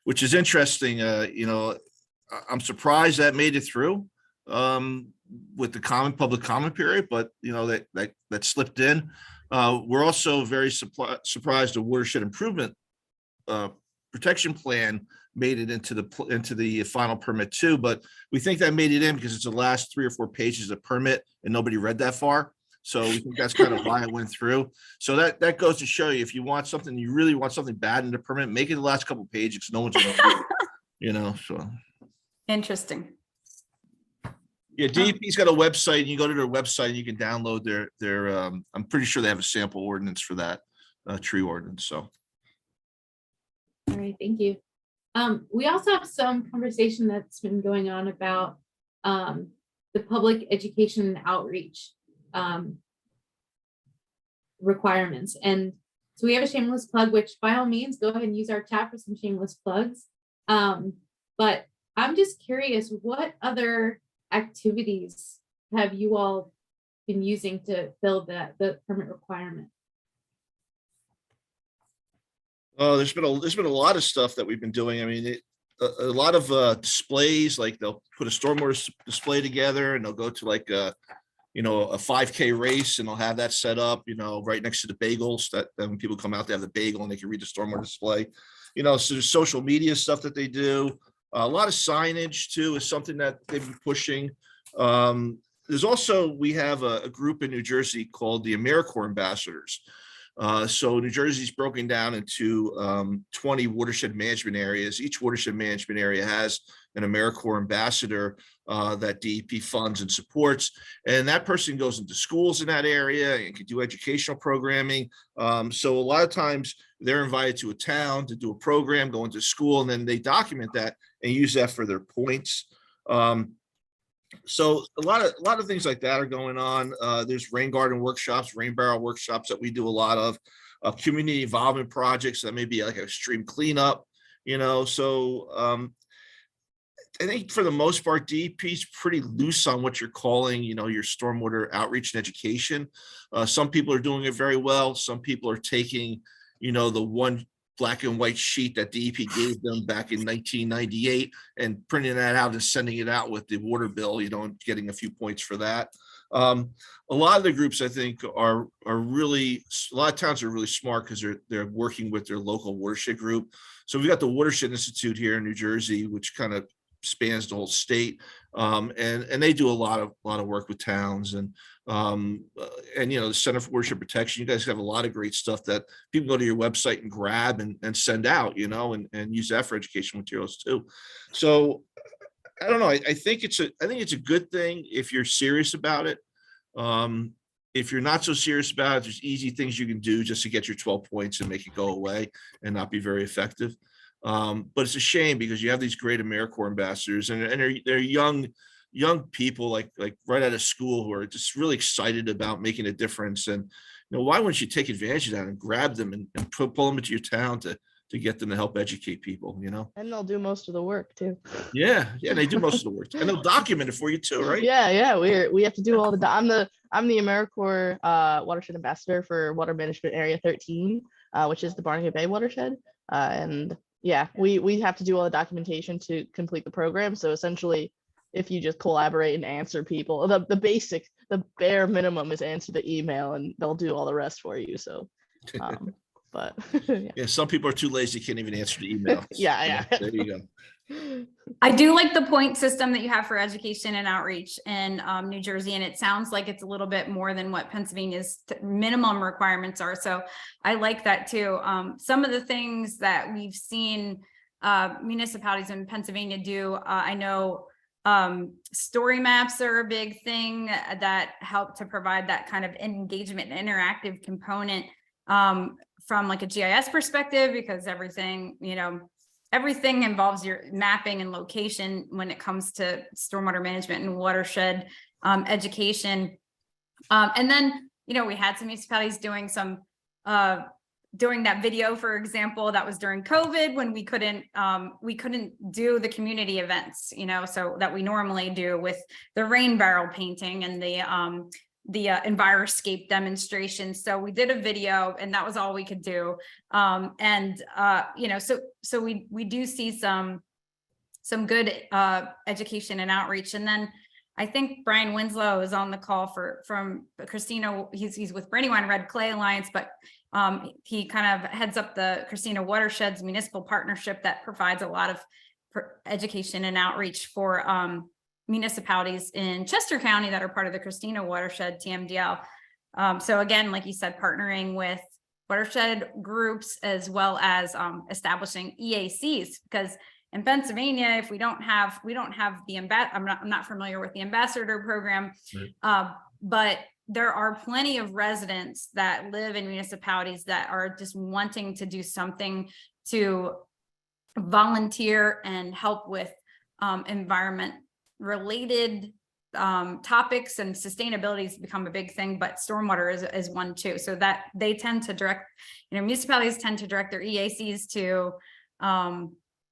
which is interesting. I'm surprised that made it through with the public comment period, but that slipped in. We're also very surprised the Watershed Improvement Protection Plan made it into the final permit too, but we think that made it in because it's the last 3 or 4 pages of permit and nobody read that far. So we think that's kind of why it went through. So that goes to show you, if you want something, you really want something bad in the permit, make it the last couple pages. No one's going to do it, so. Interesting. Yeah, DEP's got a website, and you go to their website and you can download their I'm pretty sure they have a sample ordinance for that tree ordinance, so. All right, thank you. We also have some conversation that's been going on about the public education and outreach requirements. And so we have a shameless plug, which by all means, go ahead and use our chat for some shameless plugs. But I'm just curious, what other activities have you all been using to fill the permit requirement? Oh, there's been a lot of stuff that we've been doing. I mean, a lot of displays, like they'll put a stormwater display together and they'll go to like a 5K race, and they'll have that set up, right next to the bagels, that when people come out, they have the bagel and they can read the stormwater display. So there's social media stuff that they do. A lot of signage too is something that they've been pushing. There's also, we have a group in New Jersey called the AmeriCorps Ambassadors. So New Jersey's broken down into 20 watershed management areas. Each watershed management area has an AmeriCorps ambassador that DEP funds and supports. And that person goes into schools in that area and can do educational programming. So a lot of times they're invited to a town to do a program, go into school, and then they document that and use that for their points. So a lot of things like that are going on. There's rain garden workshops, rain barrel workshops that we do a lot of, community involvement projects that may be like a stream cleanup, so I think for the most part, DEP is pretty loose on what you're calling, your stormwater outreach and education. Some people are doing it very well. Some people are taking, the one black and white sheet that DEP gave them back in 1998 and printing that out and sending it out with the water bill, and getting a few points for that. A lot of the groups, I think, are really, a lot of towns are really smart because they're working with their local watershed group. So we've got the Watershed Institute here in New Jersey, which kind of spans the whole state, and they do a lot of work with towns, and the Center for Watershed Protection. You guys have a lot of great stuff that people go to your website and grab and send out, and use that for educational materials too. So I don't know. I think it's a good thing if you're serious about it. If you're not so serious about it, there's easy things you can do just to get your 12 points and make it go away and not be very effective. But it's a shame because you have these great AmeriCorps ambassadors, and they're young people like right out of school who are just really excited about making a difference. And why wouldn't you take advantage of that and grab them and pull them into your town to get them to help educate people? And they'll do most of the work too. Yeah, they do most of the work, and they'll document it for you too, right? Yeah. We have to do all the. I'm the AmeriCorps Watershed Ambassador for Water Management Area 13, which is the Barnegat Bay watershed. And Yeah, we have to do all the documentation to complete the program. So essentially, if you just collaborate and answer people, the bare minimum is answer the email, and they'll do all the rest for you. So, but yeah, Yeah, some people are too lazy, can't even answer the email. yeah. There you go. I do like the point system that you have for education and outreach in New Jersey, and it sounds like it's a little bit more than what Pennsylvania's minimum requirements are. So I like that too. Some of the things that we've seen municipalities in Pennsylvania do, I know story maps are a big thing that help to provide that kind of engagement and interactive component from like a GIS perspective, because everything, everything involves your mapping and location when it comes to stormwater management and watershed education. And then, we had some municipalities doing some, doing that video, for example, that was during COVID when we couldn't do the community events, so that we normally do with the rain barrel painting and the Enviroscape demonstration. So we did a video, and that was all we could do. So we do see some good education and outreach. And then I think Brian Winslow is on the call from Christina. He's with Brandywine Red Clay Alliance, but he kind of heads up the Christina Watersheds Municipal Partnership that provides a lot of education and outreach for municipalities in Chester County that are part of the Christina Watershed TMDL. So again, like you said, partnering with watershed groups as well as establishing EACs, because in Pennsylvania, if we don't have the I'm not familiar with the ambassador program, Right. But there are plenty of residents that live in municipalities that are just wanting to do something to volunteer and help with environment related topics, and sustainability has become a big thing, but stormwater is one too. So that they tend to direct, municipalities tend to direct their EACs to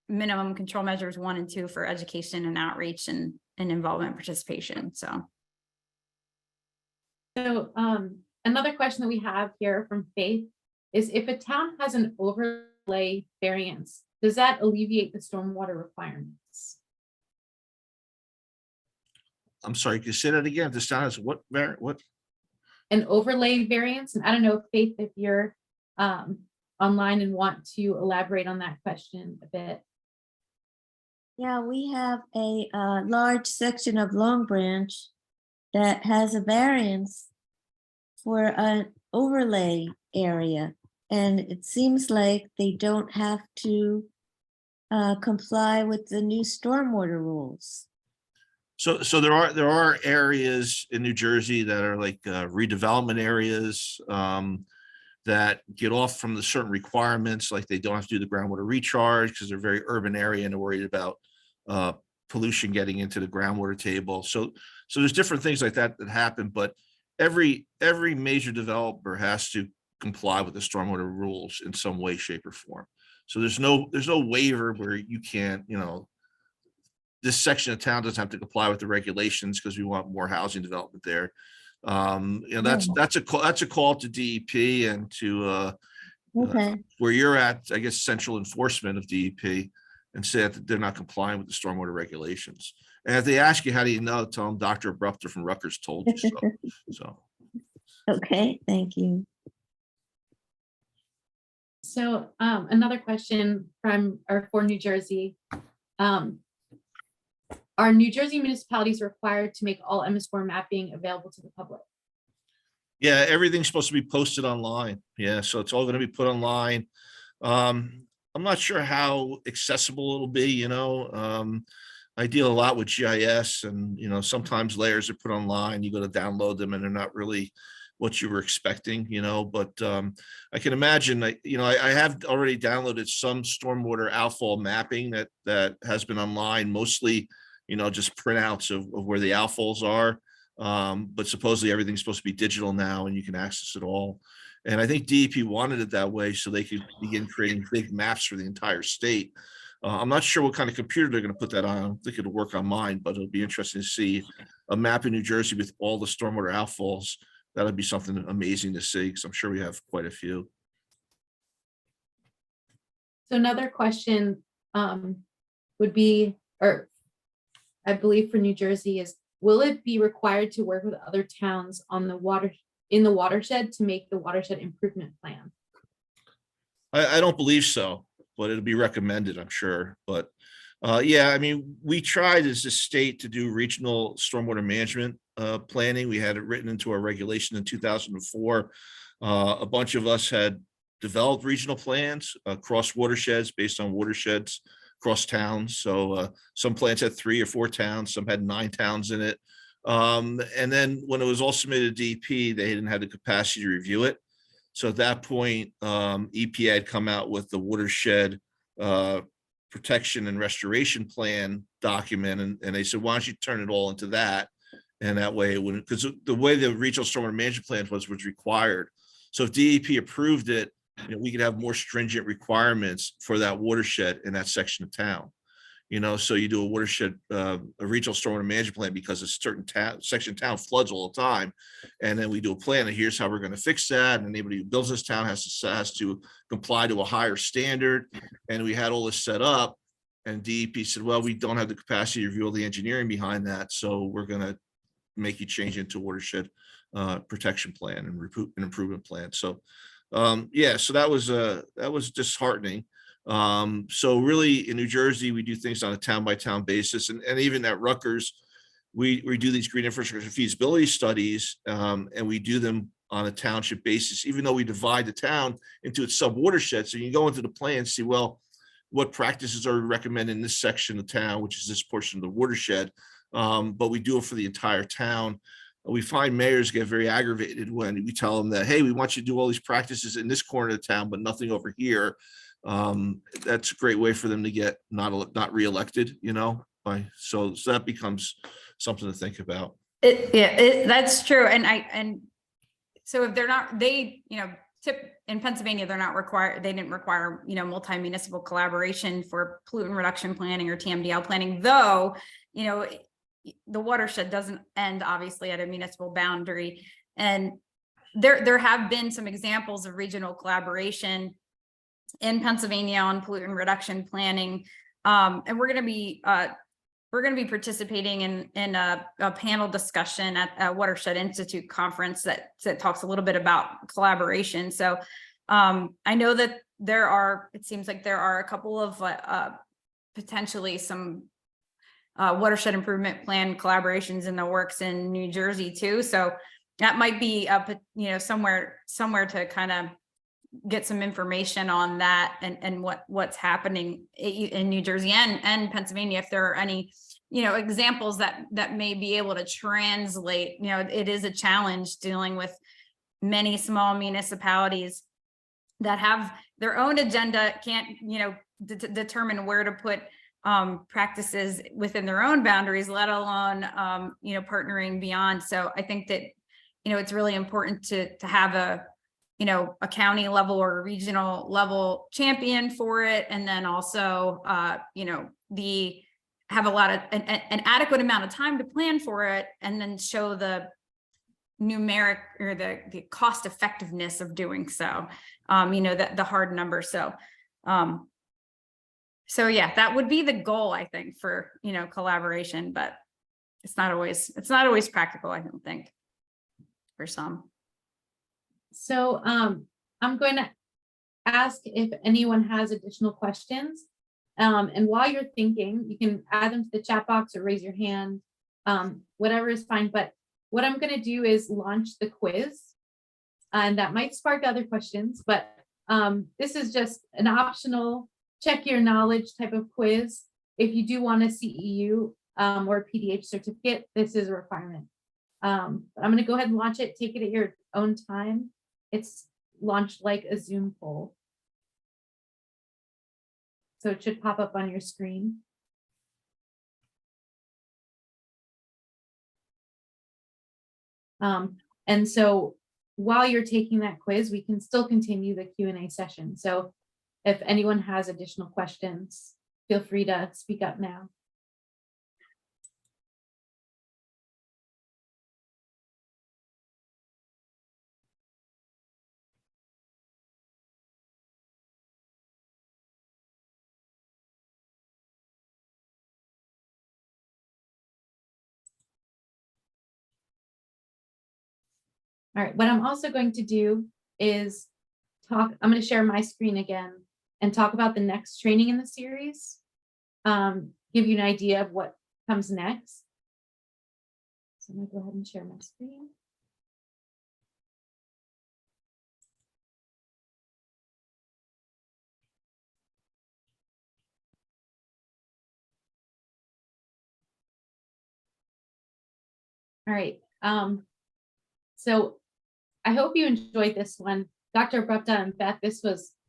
minimum control measures 1 and 2 for education and outreach and involvement participation. So another question that we have here from Faith is, if a town has an overlay variance, does that alleviate the stormwater requirements? I'm sorry, can you say that again? This sounds what? An overlay variance, and I don't know, Faith, if you're online and want to elaborate on that question a bit. Yeah, we have a large section of Long Branch that has a variance for an overlay area. And it seems like they don't have to comply with the new stormwater rules. So there are areas in New Jersey that are like redevelopment areas that get off from the certain requirements, like they don't have to do the groundwater recharge because they're very urban area and they're worried about pollution getting into the groundwater table. So there's different things like that happen, but every major developer has to comply with the stormwater rules in some way, shape, or form. So there's no waiver where you can't, this section of town doesn't have to comply with the regulations because we want more housing development there. That's a call to DEP and to Okay. where you're at, I guess, central enforcement of DEP, and say that they're not complying with the stormwater regulations. And if they ask you, how do you know? Tell them Dr. Abrupter from Rutgers told you so. So. Okay, thank you. So another question for New Jersey. Are New Jersey municipalities required to make all MS4 mapping available to the public? Yeah, everything's supposed to be posted online. Yeah, so it's all going to be put online. I'm not sure how accessible it'll be, I deal a lot with GIS, and sometimes layers are put online, you go to download them and they're not really what you were expecting, but I can imagine, I have already downloaded some stormwater outfall mapping that has been online, mostly just printouts of where the outfalls are. But supposedly everything's supposed to be digital now and you can access it all. And I think DEP wanted it that way so they could begin creating big maps for the entire state. I'm not sure what kind of computer they're going to put that on. I don't think it'll work on mine, but it'll be interesting to see a map in New Jersey with all the stormwater outfalls. That'll be something amazing to see, because I'm sure we have quite a few. So another question would be, or I believe for New Jersey is, will it be required to work with other towns on the in the watershed to make the watershed improvement plan? I don't believe so, but it'll be recommended, I'm sure. But yeah, I mean, we tried as a state to do regional stormwater management planning. We had it written into our regulation in 2004. A bunch of us had developed regional plans across watersheds based on watersheds across towns. So some plans had 3 or 4 towns, some had 9 towns in it. And then when it was all submitted to DEP, they didn't have the capacity to review it. So at that point, EPA had come out with the watershed protection and restoration plan document, and they said, why don't you turn it all into that? And that way it wouldn't, because the way the regional stormwater management plan was required. So if DEP approved it, we could have more stringent requirements for that watershed in that section of town. So you do a watershed, a regional stormwater management plan because a certain section of town floods all the time. And then we do a plan and here's how we're going to fix that. And anybody who builds this town has to comply to a higher standard. And we had all this set up, and DEP said, well, we don't have the capacity to review all the engineering behind that. So we're going to make you change into watershed protection plan and improvement plan. So yeah, so that was disheartening. So really in New Jersey, we do things on a town by town basis. And even at Rutgers, we do these green infrastructure feasibility studies, and we do them on a township basis, even though we divide the town into its sub watersheds. So you go into the plan and see, well, what practices are recommended in this section of town, which is this portion of the watershed. But we do it for the entire town. We find mayors get very aggravated when we tell them that, hey, we want you to do all these practices in this corner of the town, but nothing over here. That's a great way for them to get not reelected, so that becomes something to think about. That's true. And so if they're not, in Pennsylvania, they're not required, they didn't require, multi-municipal collaboration for pollutant reduction planning or TMDL planning, though, the watershed doesn't end obviously at a municipal boundary. And there have been some examples of regional collaboration in Pennsylvania on pollutant reduction planning. And we're going to be participating in a panel discussion at a Watershed Institute conference that talks a little bit about collaboration. So I know that it seems like there are a couple of potentially some watershed improvement plan collaborations in the works in New Jersey too. So that might be somewhere to kind of get some information on that and what's happening in New Jersey and Pennsylvania, if there are any examples that may be able to translate. It is a challenge dealing with many small municipalities that have their own agenda, can't determine where to put practices within their own boundaries, let alone partnering beyond. So I think that it's really important to have a county level or a regional level champion for it, and then also have an adequate amount of time to plan for it, and then show the numeric or the cost effectiveness of doing so, the hard number. So yeah, that would be the goal, I think, for collaboration, but it's not always practical, I don't think, for some. So I'm going to ask if anyone has additional questions. And while you're thinking, you can add them to the chat box or raise your hand, whatever is fine. But what I'm going to do is launch the quiz, and that might spark other questions, but this is just an optional check your knowledge type of quiz. If you do want a CEU or PDH certificate, this is a requirement. I'm going to go ahead and launch it. Take it at your own time. It's launched like a Zoom poll. So it should pop up on your screen. And so while you're taking that quiz, we can still continue the Q&A session. So if anyone has additional questions, feel free to speak up now. All right, what I'm also going to do is I'm going to share my screen again and talk about the next training in the series. Give you an idea of what comes next. So I'm going to go ahead and share my screen. All right. So I hope you enjoyed this one. Dr. Abrupta and Beth,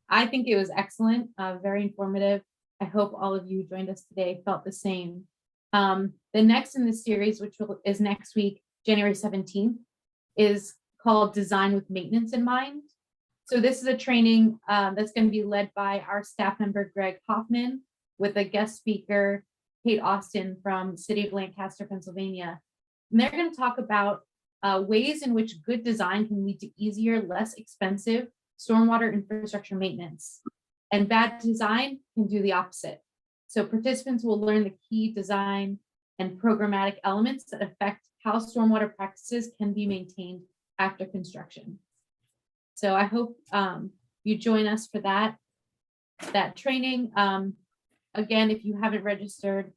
I think it was excellent, very informative. I hope all of you who joined us today felt the same. The next in this series, which is next week, January 17th, is called Design with Maintenance in Mind. So this is a training that's going to be led by our staff member, Greg Hoffman, with a guest speaker, Kate Austin from City of Lancaster, Pennsylvania. And they're going to talk about ways in which good design can lead to easier, less expensive stormwater infrastructure maintenance. And bad design can do the opposite. So participants will learn the key design and programmatic elements that affect how stormwater practices can be maintained after construction. So I hope you join us for that training. Again, if you haven't registered,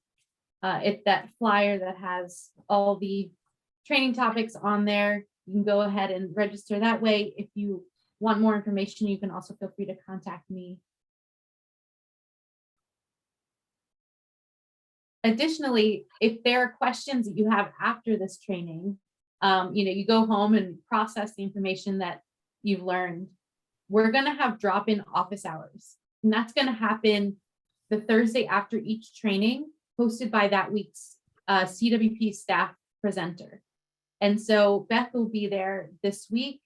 it's that flyer that has all the training topics on there. You can go ahead and register that way. If you want more information, you can also feel free to contact me. Additionally, if there are questions that you have after this training, you go home and process the information that you've learned. We're going to have drop-in office hours, and that's going to happen the Thursday after each training, hosted by that week's CWP staff presenter. And so Beth will be there this week,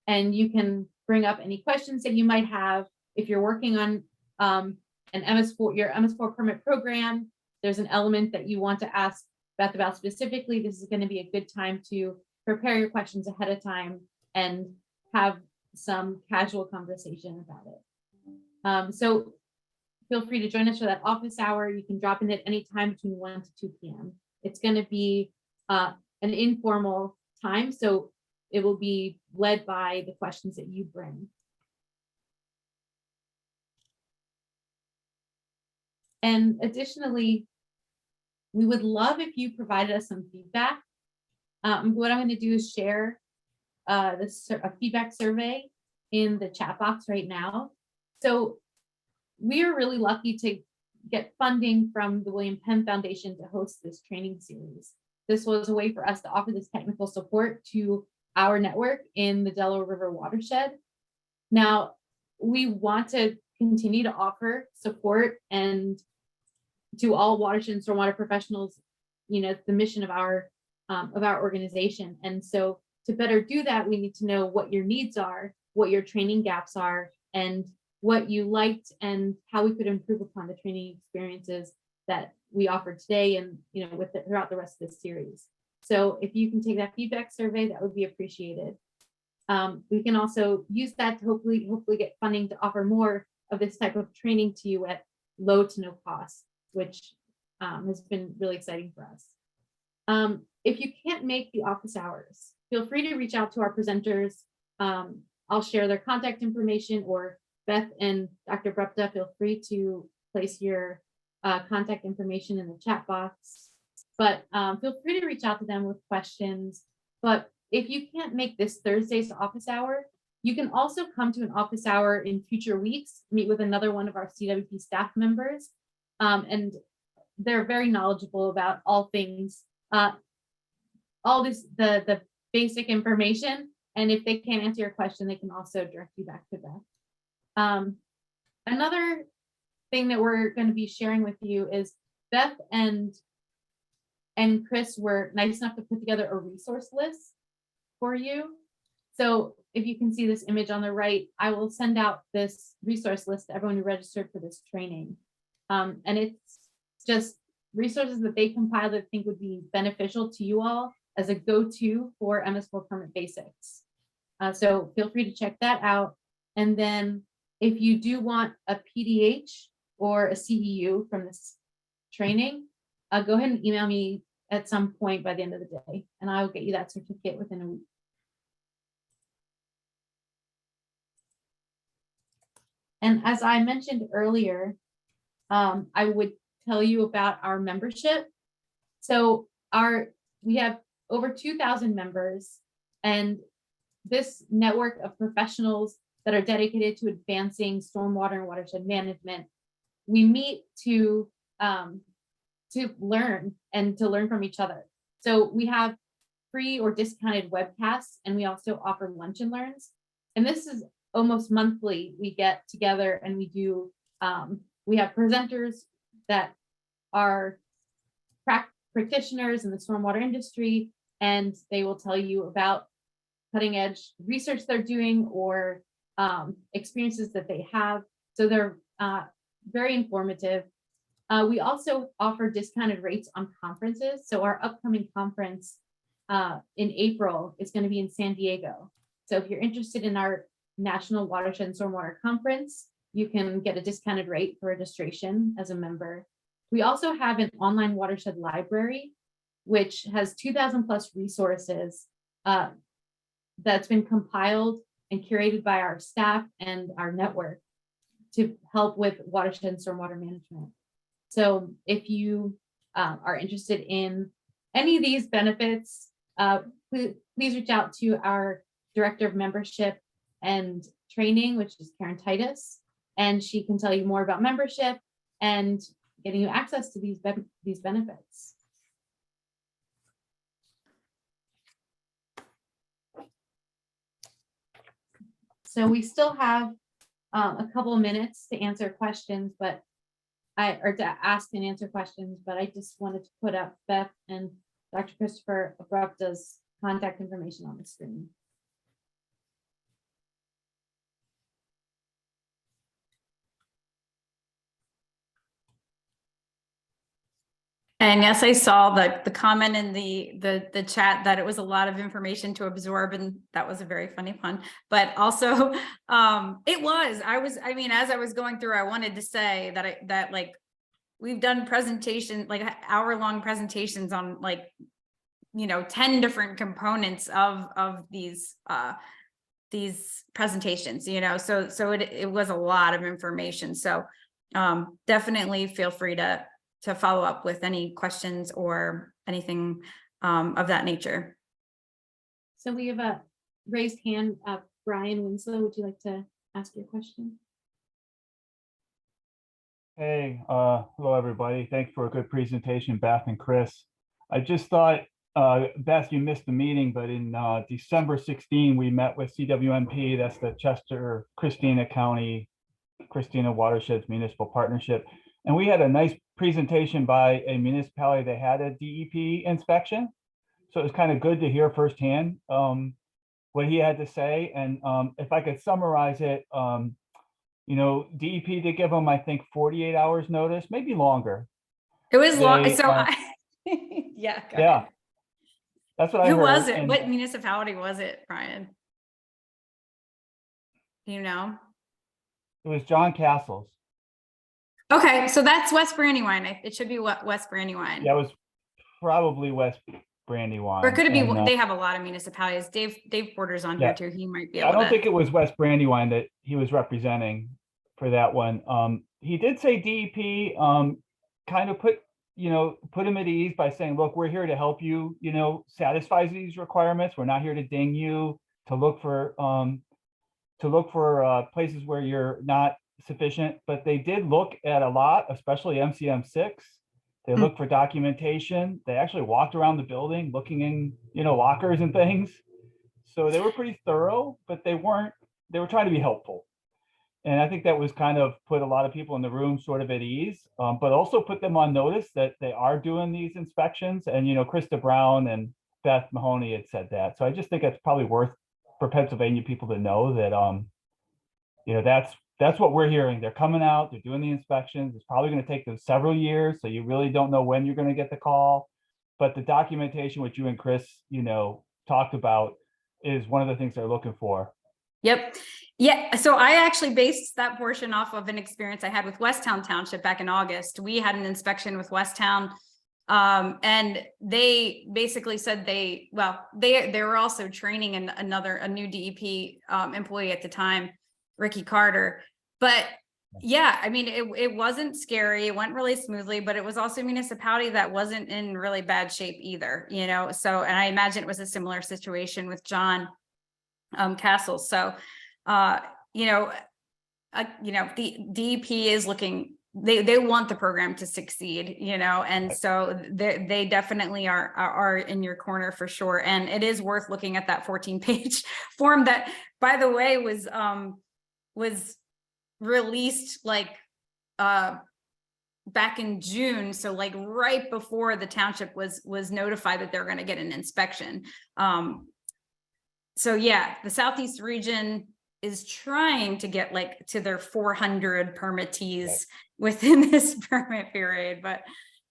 and you can bring up any questions that you might have. If you're working on your MS4 permit program, there's an element that you want to ask Beth about specifically, this is going to be a good time to prepare your questions ahead of time and have some casual conversation about it. So feel free to join us for that office hour. You can drop in at any time between 1 to 2 p.m. It's going to be an informal time, so it will be led by the questions that you bring. And additionally, we would love if you provided us some feedback. What I'm going to do is share a feedback survey in the chat box right now. So we are really lucky to get funding from the William Penn Foundation to host this training series. This was a way for us to offer this technical support to our network in the Delaware River watershed. Now, we want to continue to offer support and to all watershed and stormwater professionals, it's the mission of our organization. And so to better do that, we need to know what your needs are, what your training gaps are, and what you liked and how we could improve upon the training experiences that we offered today and throughout the rest of this series. So if you can take that feedback survey, that would be appreciated. We can also use that to hopefully get funding to offer more of this type of training to you at low to no cost, which has been really exciting for us. If you can't make the office hours, feel free to reach out to our presenters. I'll share their contact information, or Beth and Dr. Abrupta, feel free to place your contact information in the chat box. But feel free to reach out to them with questions. But if you can't make this Thursday's office hour, you can also come to an office hour in future weeks, meet with another one of our CWP staff members. And they're very knowledgeable about all things, the basic information. And if they can't answer your question, they can also direct you back to Beth. Another thing that we're going to be sharing with you is Beth and Chris were nice enough to put together a resource list for you. So if you can see this image on the right, I will send out this resource list to everyone who registered for this training. And it's just resources that they compiled that I think would be beneficial to you all as a go-to for MS4 Permit Basics. So feel free to check that out. And then if you do want a PDH or a CEU from this training, go ahead and email me at some point by the end of the day, and I will get you that certificate within a week. And as I mentioned earlier, I would tell you about our membership. So we have over 2,000 members, and this network of professionals that are dedicated to advancing stormwater and watershed management, we meet to learn and to learn from each other. So we have free or discounted webcasts, and we also offer lunch and learns. And this is almost monthly. We get together and we do, we have presenters that are practitioners in the stormwater industry, and they will tell you about cutting edge research they're doing or experiences that they have. So they're very informative. We also offer discounted rates on conferences. So our upcoming conference in April is going to be in San Diego. So if you're interested in our National Watershed and Stormwater Conference, you can get a discounted rate for registration as a member. We also have an online watershed library, which has 2,000 plus resources that's been compiled and curated by our staff and our network to help with watershed and stormwater management. So if you are interested in any of these benefits, please reach out to our Director of Membership and Training, which is Karen Titus, and she can tell you more about membership and getting you access to these benefits. So we still have a couple of minutes to answer questions, but to ask and answer questions, but I just wanted to put up Beth and Dr. Christopher Abrupta's contact information on the screen. And yes, I saw the comment in the chat that it was a lot of information to absorb, and that was a very funny pun. But also, it was. I mean, as I was going through, I wanted to say that like we've done presentation, like hour-long presentations on like 10 different components of these presentations. So it was a lot of information. So definitely feel free to follow up with any questions or anything of that nature. So we have a raised hand. Brian Winslow, would you like to ask your question? Hey, hello, everybody. Thanks for a good presentation, Beth and Chris. I just thought, Beth, you missed the meeting, but in December 16, we met with CWMP, that's the Chester Christina County, Christina Watersheds Municipal Partnership. And we had a nice presentation by a municipality that had a DEP inspection. So it was kind of good to hear firsthand what he had to say. And if I could summarize it, DEP did give them, I think, 48 hours notice, maybe longer. It was long. So yeah. Yeah. That's what I heard. Who was it? And what municipality was it, Brian? Do you know? it was John Castles. Okay, so that's West Brandywine. It should be West Brandywine. Yeah, it was probably West Brandywine. Or could it be? And, they have a lot of municipalities. Dave Porter's on here too. He might be able I don't to. think it was West Brandywine that he was representing for that one. He did say DEP kind of put him at ease by saying, look, we're here to help you, satisfy these requirements. We're not here to ding you, to look for places where you're not sufficient, but they did look at a lot, especially MCM6. They looked for documentation. They actually walked around the building looking in, lockers and things. So they were pretty thorough, but they were trying to be helpful. And I think that was kind of put a lot of people in the room sort of at ease, but also put them on notice that they are doing these inspections. And, Krista Brown and Beth Mahoney had said that. So I just think it's probably worth for Pennsylvania people to know that, that's what we're hearing. They're coming out, they're doing the inspections. It's probably going to take them several years. So you really don't know when you're going to get the call. But the documentation, which you and Chris, talked about, is one of the things they're looking for. Yep. Yeah. So I actually based that portion off of an experience I had with Westtown Township back in August. We had an inspection with Westtown. And they basically said they were also training a new DEP employee at the time, Ricky Carter. But yeah, I mean, it wasn't scary. It went really smoothly, but it was also a municipality that wasn't in really bad shape either, you know? So, and I imagine it was a similar situation with John Castle. So, you know, the DEP is looking, they want the program to succeed, you know, and so they definitely are in your corner for sure. And it is worth looking at that 14-page form that, by the way, was released like back in June, so like right before the township was notified that they're going to get an inspection. So yeah, the Southeast region is trying to get like to their 400 permittees within this permit period, but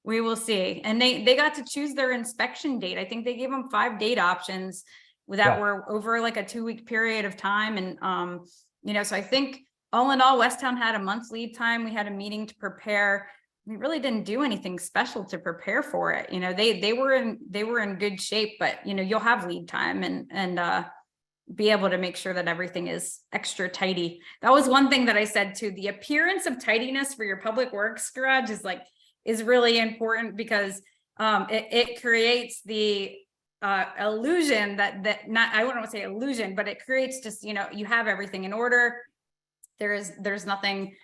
we will see. And they got to choose their inspection date. I think they gave them 5 date options that were over like a 2-week period of time. And you know, so I think all in all, Westtown had a month's lead time. We had a meeting to prepare. We really didn't do anything special to prepare for it. You know, they were in good shape, but you know, you'll have lead time and be able to make sure that everything is extra tidy. That was one thing that I said too. The appearance of tidiness for your public works garage is really important, because it creates the illusion that not, I wouldn't say illusion, but it creates just, you know, you have everything in order. There's nothing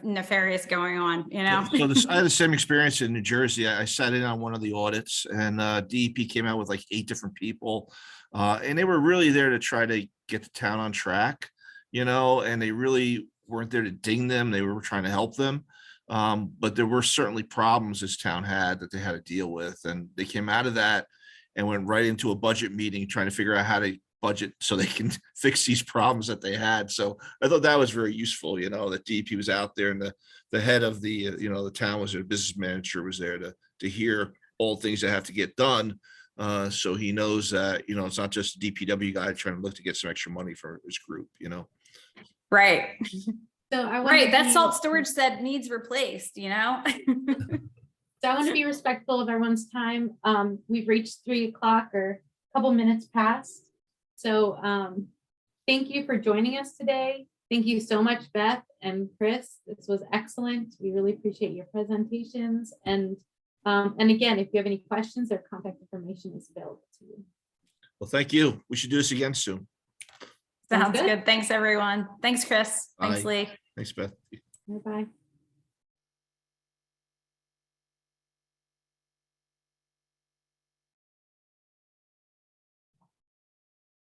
nefarious going on, you know? So I had the same experience in New Jersey. I sat in on one of the audits, and DEP came out with like 8 different people. And they were really there to try to get the town on track, you know, and they really weren't there to ding them. They were trying to help them. But there were certainly problems this town had that they had to deal with. And they came out of that and went right into a budget meeting trying to figure out how to budget so they can fix these problems that they had. So I thought that was very useful, you know, that DEP was out there, and the head of the, you know, the town was their business manager was there to hear all things that have to get done. So he knows that, you know, it's not just a DPW guy trying to look to get some extra money for his group, you know? Right. So I want Right. to That be- salt storage set needs replaced, you know? So I want to be respectful of everyone's time. We've reached 3 o'clock or a couple minutes past. So thank you for joining us today. Thank you so much, Beth and Chris. This was excellent. We really appreciate your presentations. And again, if you have any questions, their contact information is available to you. Well, thank you. We should do this again soon. Sounds good. good. Thanks, everyone. Thanks, Chris. Thanks, Bye. Lee. Thanks, Beth. Bye-bye.